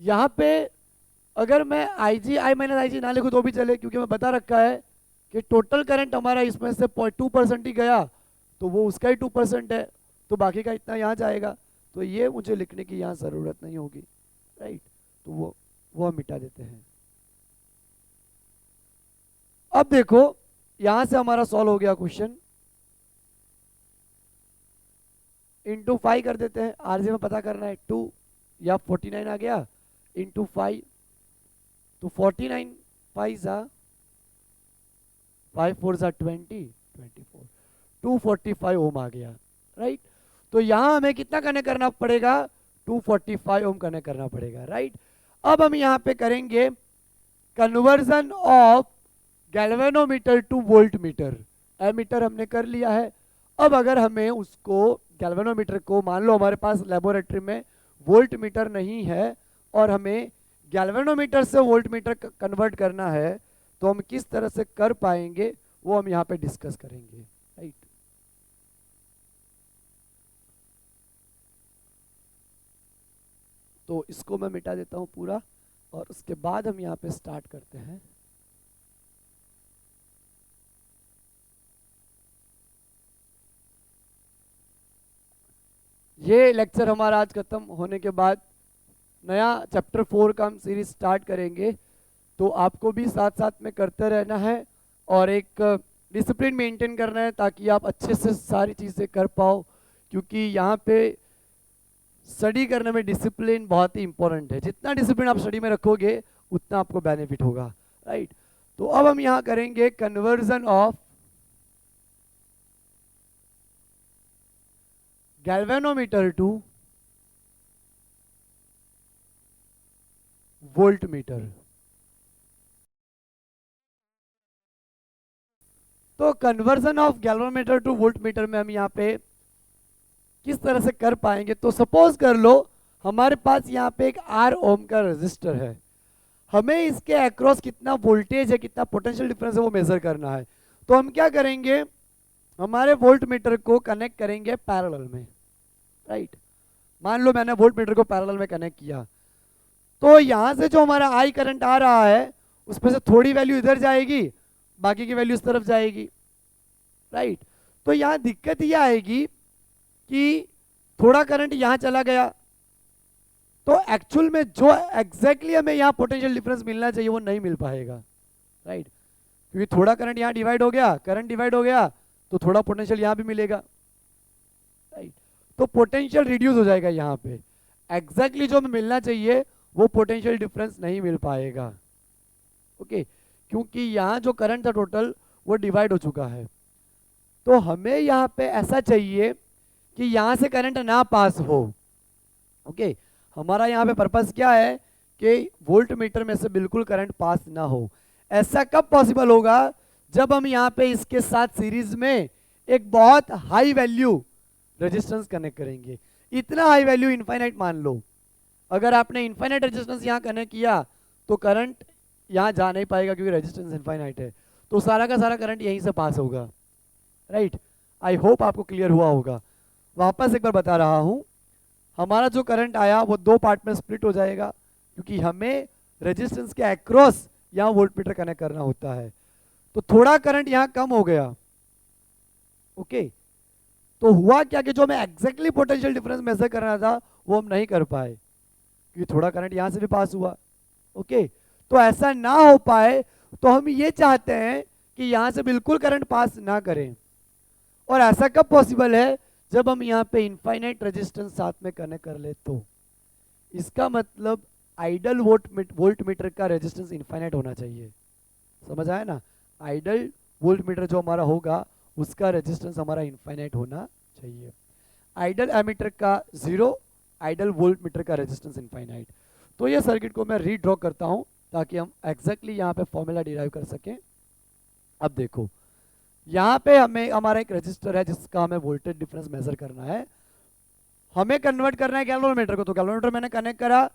यहाँ पे अगर मैं आई माइनस आई जी ना लिखूँ तो भी चले, क्योंकि मैं बता रखा है कि टोटल करंट हमारा इसमें से 2% ही गया, तो वो उसका ही 2% है, तो बाकी का इतना यहाँ जाएगा, तो ये मुझे लिखने की यहाँ ज़रूरत नहीं होगी, राइट। तो वो हम मिटा देते हैं। अब देखो यहाँ से हमारा सॉल्व हो गया क्वेश्चन, इंटू 5 कर देते हैं, आरजे में पता करना है 2 या 49 आ गया इंटू 5, तो 49 5 जा 5 4 जा 20 24 245 ओम आ गया, राइट। तो यहाँ हमें कितना कनेक्ट करना पड़ेगा, 245 ओम कनेक्ट करना पड़ेगा, राइट। अब हम यहाँ पे करेंगे conversion of galvanometer to volt meter. Ammeter हमने कर लिया है। अब अगर हमें उसको गैल्वेनोमीटर को, मान लो हमारे पास लेबोरेटरी में वोल्ट मीटर नहीं है और हमें गैल्वेनोमीटर से वोल्ट मीटर कन्वर्ट करना है, तो हम किस तरह से कर पाएंगे वो हम यहाँ पे डिस्कस करेंगे, राइट। तो इसको मैं मिटा देता हूँ पूरा, और उसके बाद हम यहाँ पे स्टार्ट करते हैं। ये लेक्चर हमारा आज खत्म होने के बाद नया चैप्टर 4 का हम सीरीज स्टार्ट करेंगे, तो आपको भी साथ साथ में करते रहना है और एक डिसिप्लिन मेंटेन करना है ताकि आप अच्छे से सारी चीज़ें कर पाओ, क्योंकि यहाँ पे स्टडी करने में डिसिप्लिन बहुत ही इंपॉर्टेंट है। जितना डिसिप्लिन आप स्टडी में रखोगे उतना आपको बेनिफिट होगा, राइट। तो अब हम यहाँ करेंगे conversion of galvanometer to volt meter. तो conversion of galvanometer to volt meter में हम यहाँ पे किस तरह से कर पाएंगे, तो सपोज कर लो हमारे पास यहाँ पे एक R ओम का रेजिस्टर है, हमें इसके अक्रॉस कितना वोल्टेज है, कितना पोटेंशियल डिफरेंस है वो मेजर करना है। तो हम क्या करेंगे, हमारे वोल्ट मीटर को कनेक्ट करेंगे पैरेलल में, राइट। मान लो मैंने वोल्ट मीटर को पैरेलल में कनेक्ट किया, तो यहाँ से जो हमारा आई करंट आ रहा है उसमें से थोड़ी वैल्यू इधर जाएगी, बाकी की वैल्यू इस तरफ जाएगी, राइट। तो यहाँ दिक्कत ये आएगी कि थोड़ा करंट यहाँ चला गया, तो एक्चुअल में जो एग्जैक्टली हमें यहाँ पोटेंशियल डिफरेंस मिलना चाहिए वो नहीं मिल पाएगा, राइट। क्योंकि थोड़ा करंट यहाँ डिवाइड हो गया, करंट डिवाइड हो गया, तो थोड़ा पोटेंशियल यहाँ भी मिलेगा, राइट। तो पोटेंशियल रिड्यूस हो जाएगा, यहाँ पे एग्जैक्टली जो हमें मिलना चाहिए वो पोटेंशियल डिफरेंस नहीं मिल पाएगा, ओके। क्योंकि यहाँ जो करंट था टोटल वो डिवाइड हो चुका है। तो हमें यहाँ पे ऐसा चाहिए कि यहाँ से करंट ना पास हो, ओके। हमारा यहाँ पे पर्पस क्या है कि वोल्ट मीटर में से बिल्कुल करंट पास ना हो। ऐसा कब पॉसिबल होगा, जब हम यहाँ पे इसके साथ सीरीज में एक बहुत हाई वैल्यू रेजिस्टेंस कनेक्ट करेंगे। इतना हाई वैल्यू इनफाइनाइट मान लो, अगर आपने इनफाइनाइट रेजिस्टेंस यहाँ कनेक्ट किया तो करंट यहाँ जा नहीं पाएगा क्योंकि रेजिस्टेंस इनफाइनाइट है, तो सारा का सारा करंट यहीं से पास होगा, राइट। आई होप आपको क्लियर हुआ होगा। वापस एक बार बता रहा हूँ, हमारा जो करंट आया वो दो पार्ट में स्प्लिट हो जाएगा, क्योंकि हमें रेजिस्टेंस के अक्रॉस यहाँ वोल्ट मीटर कनेक्ट करना होता है। तो थोड़ा करंट यहाँ कम हो गया, ओके। तो हुआ क्या कि जो हमें एग्जैक्टली पोटेंशियल डिफरेंस मेजर करना था वो हम नहीं कर पाए, क्योंकि थोड़ा करंट यहाँ से भी पास हुआ, ओके। तो ऐसा ना हो पाए तो हम ये चाहते हैं कि यहाँ से बिल्कुल करंट पास ना करें। और ऐसा कब पॉसिबल है, जब हम यहाँ पे इनफाइनाइट रेजिस्टेंस साथ में कनेक्ट कर ले, तो इसका मतलब आइडल वोल्ट मीटर का रेजिस्टेंस इनफाइनाइट होना चाहिए, समझ आया ना। आइडल वोल्ट मीटर जो हमारा होगा उसका रेजिस्टेंस हमारा इनफाइनाइट होना चाहिए। आइडल एमीटर का 0, आइडल वोल्ट मीटर का रेजिस्टेंस इनफाइनाइट। तो ये सर्किट को मैं रीड्रॉ करता हूँ ताकि हम एग्जैक्टली यहाँ पे फॉर्मूला डिराइव कर सकें। अब देखो यहाँ पे हमें हमारा एक रजिस्टर है जिसका हमें वोल्टेज डिफरेंस मेजर करना है, हमें कन्वर्ट करना है गैल्वेनोमीटर को। तो गैल्वेनोमीटर मैंने कनेक्ट करा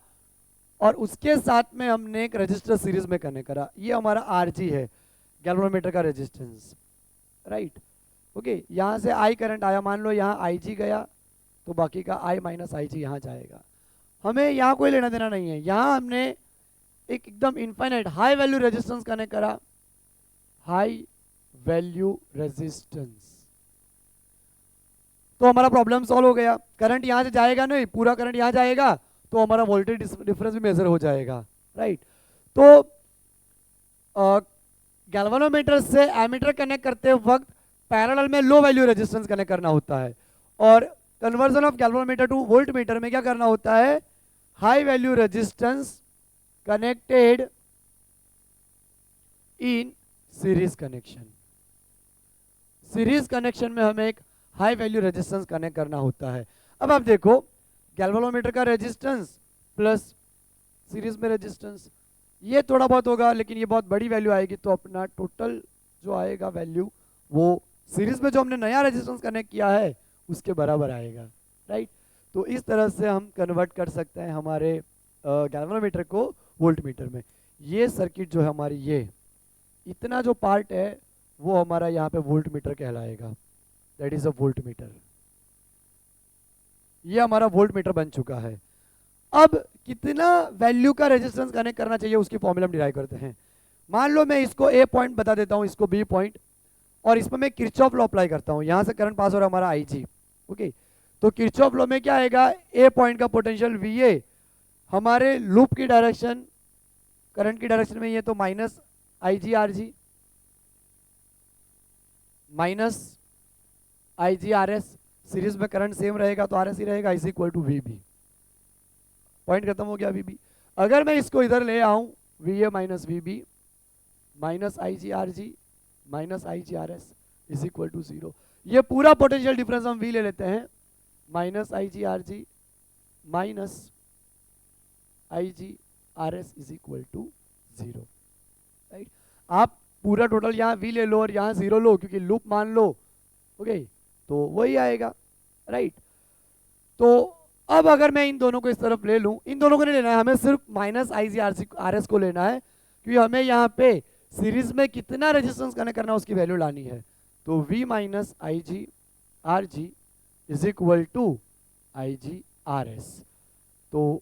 और उसके साथ में हमने एक रजिस्टर सीरीज में कनेक्ट करा, ये हमारा आरजी है गैल्वेनोमीटर का रेजिस्टेंस, राइट, ओके। यहाँ से आई करंट आया, मान लो यहाँ आई जी गया तो बाकी का आई माइनस आई जी यहाँ जाएगा। हमें यहाँ कोई लेना देना नहीं है, यहाँ हमने एक एकदम infinite high value resistance connect करा, हाई वैल्यू रेजिस्टेंस, तो हमारा प्रॉब्लम सॉल्व हो गया। करंट यहां से जाएगा नहीं, पूरा करंट यहां जाएगा, तो हमारा वोल्टेज डिफरेंस भी मेजर हो जाएगा, राइट। तो गैल्वेनोमीटर से एमीटर कनेक्ट करते वक्त पैरेलल में लो वैल्यू रेजिस्टेंस कनेक्ट करना होता है, और conversion of galvanometer to volt meter में क्या करना होता है, high value resistance connected in series connection. Series connection में हमें एक हाई वैल्यू रेजिस्टेंस कनेक्ट करना होता है। अब आप देखो गैल्वेनोमीटर का रेजिस्टेंस प्लस सीरीज में रेजिस्टेंस, ये थोड़ा बहुत होगा लेकिन ये बहुत बड़ी वैल्यू आएगी, तो अपना टोटल जो आएगा वैल्यू वो सीरीज में जो हमने नया रेजिस्टेंस कनेक्ट किया है उसके बराबर आएगा, राइट। तो इस तरह से हम कन्वर्ट कर सकते हैं हमारे गैल्वेनोमीटर को वोल्ट मीटर में। ये सर्किट जो है हमारी, ये इतना जो पार्ट है वो हमारा यहाँ पे वोल्ट मीटर कहलाएगा, that is a volt metre. ये हमारा वोल्ट मीटर बन चुका है। अब कितना वैल्यू का रेजिस्टेंस कनेक्ट करना चाहिए उसकी फॉर्मूला हम डिराइव करते हैं। मान लो मैं इसको ए पॉइंट बता देता हूं, इसको बी पॉइंट, और इसमें मैं किरचॉफ लॉ अप्लाई करता हूं। यहां से करंट पास हो रहा है हमारा आईजी, ओके। तो किरचॉफ लॉ में क्या आएगा, ए पॉइंट का पोटेंशियल वी ए, हमारे लूप की डायरेक्शन करंट की डायरेक्शन में ये तो minus I G R G, minus I G R S, series में करंट सेम रहेगा तो आर एस ही रहेगा, is equal to V B. Point खत्म हो गया वी बी। अगर मैं इसको इधर ले आऊं, V A minus V B minus I G R G minus I G R S is equal to 0। ये पूरा पोटेंशियल डिफरेंस हम वी ले लेते हैं, minus I G R G minus I G R S is equal to 0, right. आप पूरा टोटल यहाँ वी ले लो और यहाँ 0 लो, क्योंकि लूप मान लो, ओके, तो वही आएगा, राइट। तो अब अगर मैं इन दोनों को इस तरफ ले लूं, इन दोनों को नहीं लेना है हमें, सिर्फ minus I G R S को लेना है, क्योंकि हमें यहाँ पे सीरीज में कितना रेजिस्टेंस कनेक्ट करना है उसकी वैल्यू लानी है। तो V minus I G R G is equal to I G R S. तो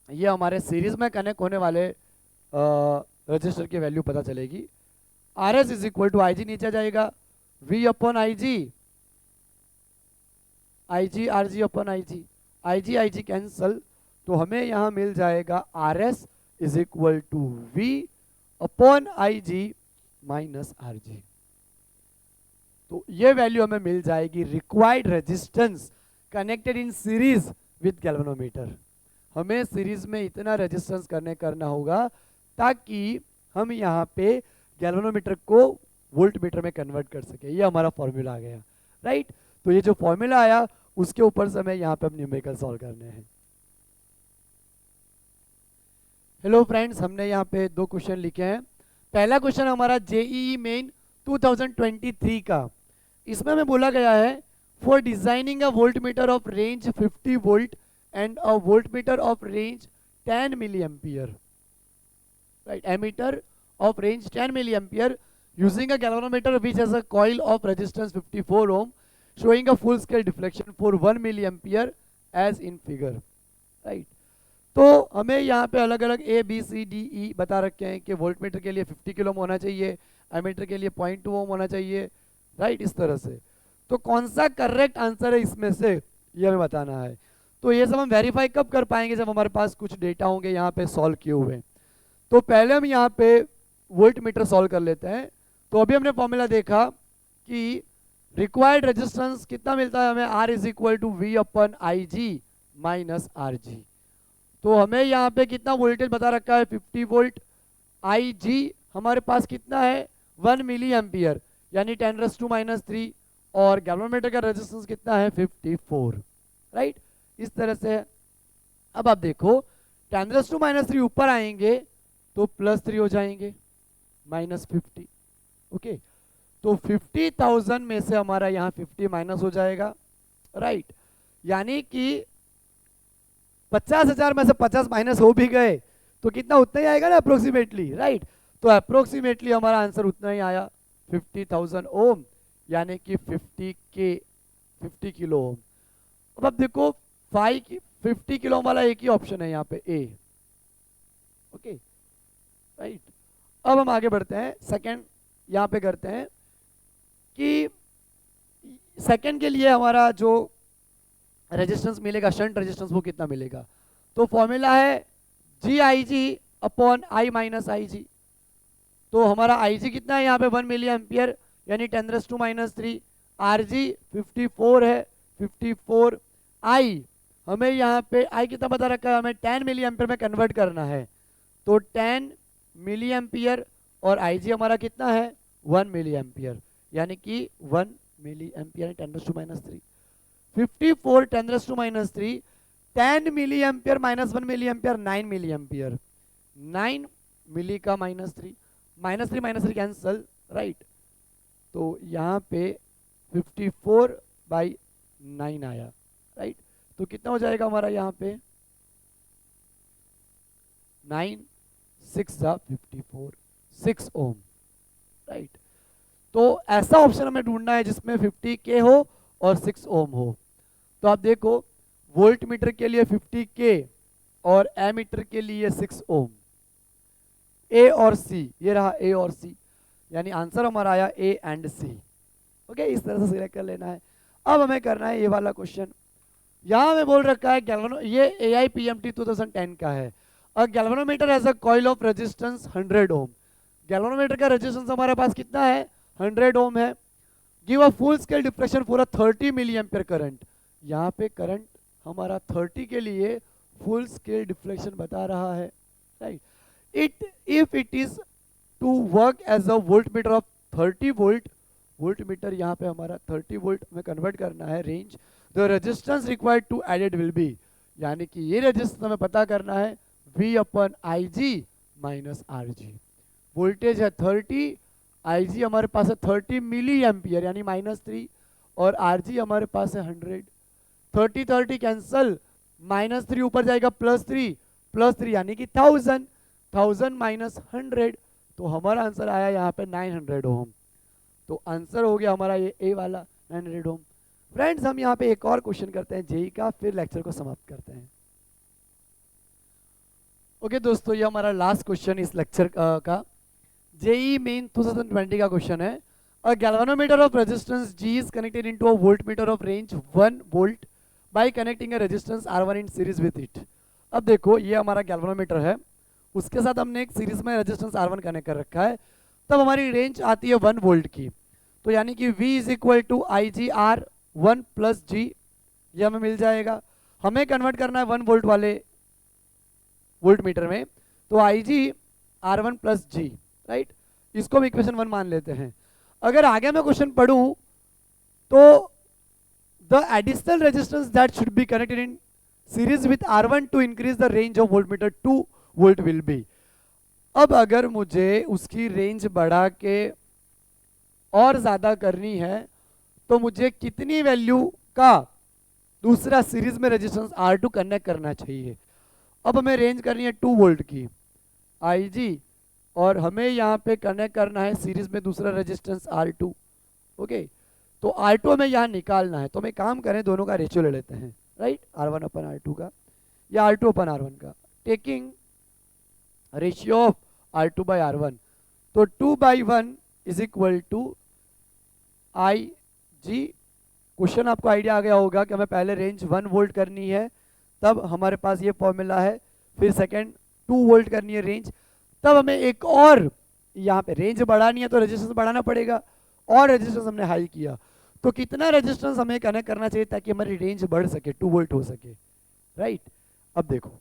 ये हमारे सीरीज में कनेक्ट होने वाले रजिस्टर की वैल्यू पता चलेगी। R S is equal to I G नीचे जाएगा, V upon I G R G upon I G cancel, तो हमें यहाँ मिल जाएगा R S is equal to V upon I G minus R G. तो ये वैल्यू हमें मिल जाएगी required resistance connected in series with galvanometer. हमें सीरीज में इतना रेजिस्टेंस करना होगा ताकि हम यहाँ पे गैल्वेनोमीटर को वोल्ट मीटर में कन्वर्ट कर सके। ये हमारा फॉर्मूला आ गया, राइट। तो ये जो फॉर्मूला आया उसके ऊपर से हमें यहाँ पे हम न्यूमेरिकल सॉल्व करने हैं। हेलो फ्रेंड्स, हमने यहाँ पे 2 क्वेश्चन लिखे हैं। पहला क्वेश्चन हमारा जेईई मेन 2023 का, इसमें हमें बोला गया है for designing a volt meter of range 50 volt and a volt meter of range 10 milli ampere, right, ammeter of range 10 milli ampere using a galvanometer which has a coil of resistance 54 ohm showing a full scale deflection for 1 milliampere as in figure, right। तो हमें यहाँ पे अलग अलग A B C D E बता रखे हैं कि वोल्ट मीटर के लिए 50 किलो ओम होना चाहिए, एमीटर के लिए 0.2 ओम होना चाहिए, राइट, इस तरह से। तो कौन सा करेक्ट आंसर है इसमें से, ये हमें बताना है। तो ये सब हम वेरीफाई कब कर पाएंगे, जब हमारे पास कुछ डेटा होंगे यहाँ पे सॉल्व किए हुए। तो पहले हम यहाँ पे वोल्ट मीटर सॉल्व कर लेते हैं। तो अभी हमने फॉर्मूला देखा कि रिक्वायर्ड रेजिस्टेंस कितना मिलता है हमें, R is equal to V upon I G minus R G. तो हमें यहाँ पे कितना वोल्टेज बता रखा है 50 वोल्ट, आई जी हमारे पास कितना है 1 मिली एम्पियर यानी 10⁻³ और गैल्वेनोमीटर का रेजिस्टेंस कितना है 54, राइट, इस तरह से। अब आप देखो 10⁻³ ऊपर आएंगे तो +3 हो जाएंगे, -50, ओके। तो 50,000 में से हमारा यहाँ 50 माइनस हो जाएगा, राइट, यानी कि 50,000 में से 50 माइनस हो भी गए तो कितना, उतना ही आएगा ना अप्रोक्सीमेटली, राइट। तो अप्रोक्सीमेटली हमारा आंसर उतना ही आया 50,000 ओम यानी कि 50 किलो ओम। अब आप देखो 50 किलो ओम वाला एक ही ऑप्शन है यहाँ पे ए, ओके राइट। अब हम आगे बढ़ते हैं, सेकंड यहाँ पे करते हैं कि सेकंड के लिए हमारा जो रेजिस्टेंस मिलेगा, शंट रेजिस्टेंस, वो कितना मिलेगा। तो फॉर्मूला है G I G upon I minus I G. तो हमारा आई जी कितना है यहाँ पे 1 मिली एम्पियर यानी 10⁻³ आर जी 54 है 54 आई, हमें यहाँ पे आई कितना बता रखा है, हमें 10 मिली एम्पियर में कन्वर्ट करना है। तो 10 मिली एम्पियर और आई जी हमारा कितना है 1 मिली एम्पियर यानी कि 1 milli ampere 10⁻³ 54 10⁻³ 10 milli ampere minus 1 milli ampere 9 milli ampere, 9 milli का -3 -3 कैंसल राइट। तो यहाँ पे 54/9 आया राइट। तो कितना हो जाएगा हमारा यहाँ पे 9 6 54 6 ओम राइट। तो ऐसा ऑप्शन हमें ढूंढना है जिसमें 50K हो और 6 ओम हो। तो आप देखो वोल्ट मीटर के लिए 50K और एमीटर के लिए 6 ओम, ए और सी, ये रहा ए और सी, यानी आंसर हमारा आया ए एंड सी। ओके, इस तरह से सिलेक्ट कर लेना है। अब हमें करना है ये वाला क्वेश्चन। यहाँ में बोल रखा है गैल्वेनो, ये AIPMT 2010 का है। A galvanometer as a coil of resistance 100 ohm. Galvanometer का रेजिस्टेंस हमारे पास कितना है 100 ओम है। Give a full scale deflection for a 30 milli ampere current. यहाँ पे करंट हमारा 30 के लिए फुल स्केल डिफ्लेक्शन बता रहा है right. if it is to work as a voltmeter of 30 volt, voltmeter यहाँ पे हमारा 30 वोल्ट में कन्वर्ट करना है range, the resistance required to added will be, यानी कि ये रेजिस्टेंस हमें पता करना है V/IG माइनस RG। वोल्टेज है 30, IG हमारे पास है 30 मिली एम्पियर यानी -3 और RG हमारे पास है 100। 30 कैंसल, -3 ऊपर जाएगा +3 यानी कि 1000 माइनस 100, तो हमारा आंसर आया यहाँ पे 900 ओम। तो आंसर हो गया हमारा ये ए वाला 900 ओम। फ्रेंड्स हम यहाँ पे एक और क्वेश्चन करते हैं जेई का, फिर लेक्चर को समाप्त करते हैं। ओके दोस्तों, ये हमारा लास्ट क्वेश्चन इस लेक्चर का जेई मेन 2020 का क्वेश्चन है। A galvanometer of resistance G is connected into a voltmeter of range 1 volt by connecting a resistance R1 in series with it. अब देखो ये हमारा गैल्वेनोमीटर है, उसके साथ हमने एक सीरीज में रेजिस्टेंस R1 कनेक्ट कर रखा है, तब हमारी रेंज आती है 1 वोल्ट की। तो यानी कि V = IGR 1 + G, ये हमें मिल जाएगा। हमें कन्वर्ट करना है 1 वोल्ट वाले वोल्ट मीटर में, तो IG R1 + G राइट। इसको हम इक्वेशन 1 मान लेते हैं। अगर आगे मैं क्वेश्चन पढ़ूं तो the additional resistance that should be connected in series with R1 to increase the range of voltmeter 2 volt will be. अब अगर मुझे उसकी रेंज बढ़ा के और ज्यादा करनी है तो मुझे कितनी वैल्यू का दूसरा सीरीज में रेजिस्टेंस R2 कनेक्ट करना चाहिए। अब हमें रेंज करनी है 2 वोल्ट की IG और हमें यहाँ पे कनेक्ट करना है सीरीज में दूसरा रेजिस्टेंस R2। ओके, तो R2 हमें यहाँ निकालना है, तो हमें काम करें दोनों का रेशियो ले लेते हैं राइट, R1/R2 का या R2/R1 का, टेकिंग रेशियो ऑफ R2/R1। तो 2/1 is equal to IG। Question आपको आइडिया आ गया होगा कि हमें पहले रेंज 1 वोल्ट करनी है, तब हमारे पास ये फॉर्मूला है, फिर सेकंड 2 वोल्ट करनी है रेंज, तब हमें एक और यहाँ पे रेंज बढ़ानी है तो रेजिस्टेंस बढ़ाना पड़ेगा, और रेजिस्टेंस हमने हाई किया, तो कितना रेजिस्टेंस हमें कनेक्ट करना चाहिए ताकि हमारी रेंज बढ़ सके, 2 वोल्ट हो सके राइट। अब देखो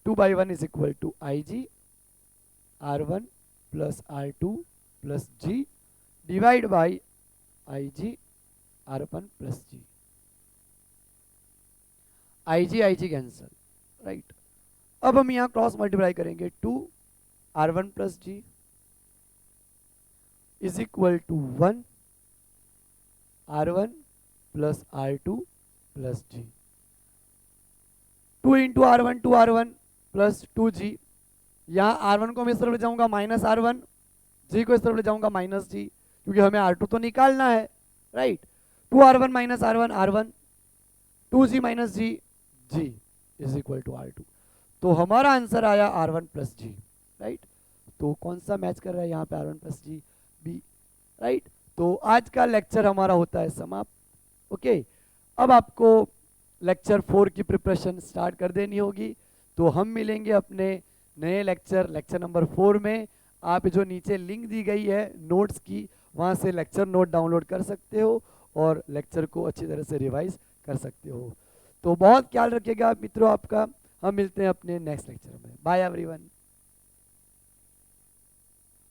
2/1 is equal to IG R1 + R2 + G divide by IG R1 + G। IG cancel right. अब हम यहाँ क्रॉस मल्टीप्लाई करेंगे, 2 R1 + G is equal to 1 R1 + R2 + G। 2 × R1 2R1 + 2G। यहाँ R1 को मैं इस तरफ ले जाऊंगा -R1, G को इस तरफ ले जाऊंगा -G, क्योंकि हमें R2 तो निकालना है right. 2R1 - R1 R1, 2G - G G is equal to R2। तो हमारा आंसर आया R1 + G। राइट। तो कौन सा मैच कर रहा है यहाँ पे R1 प्लस जी, बी, राइट। तो आज का लेक्चर हमारा होता है समाप्त। ओके, अब आपको लेक्चर 4 की प्रिपरेशन स्टार्ट कर देनी होगी। तो हम मिलेंगे अपने नए लेक्चर नंबर 4 में। आप जो नीचे लिंक दी गई है नोट्स की, वहाँ से लेक्चर नोट डाउनलोड कर सकते हो और लेक्चर को अच्छी तरह से रिवाइज कर सकते हो। तो बहुत ख्याल रखिएगा मित्रों आपका। हम मिलते हैं अपने नेक्स्ट लेक्चर में। Bye everyone.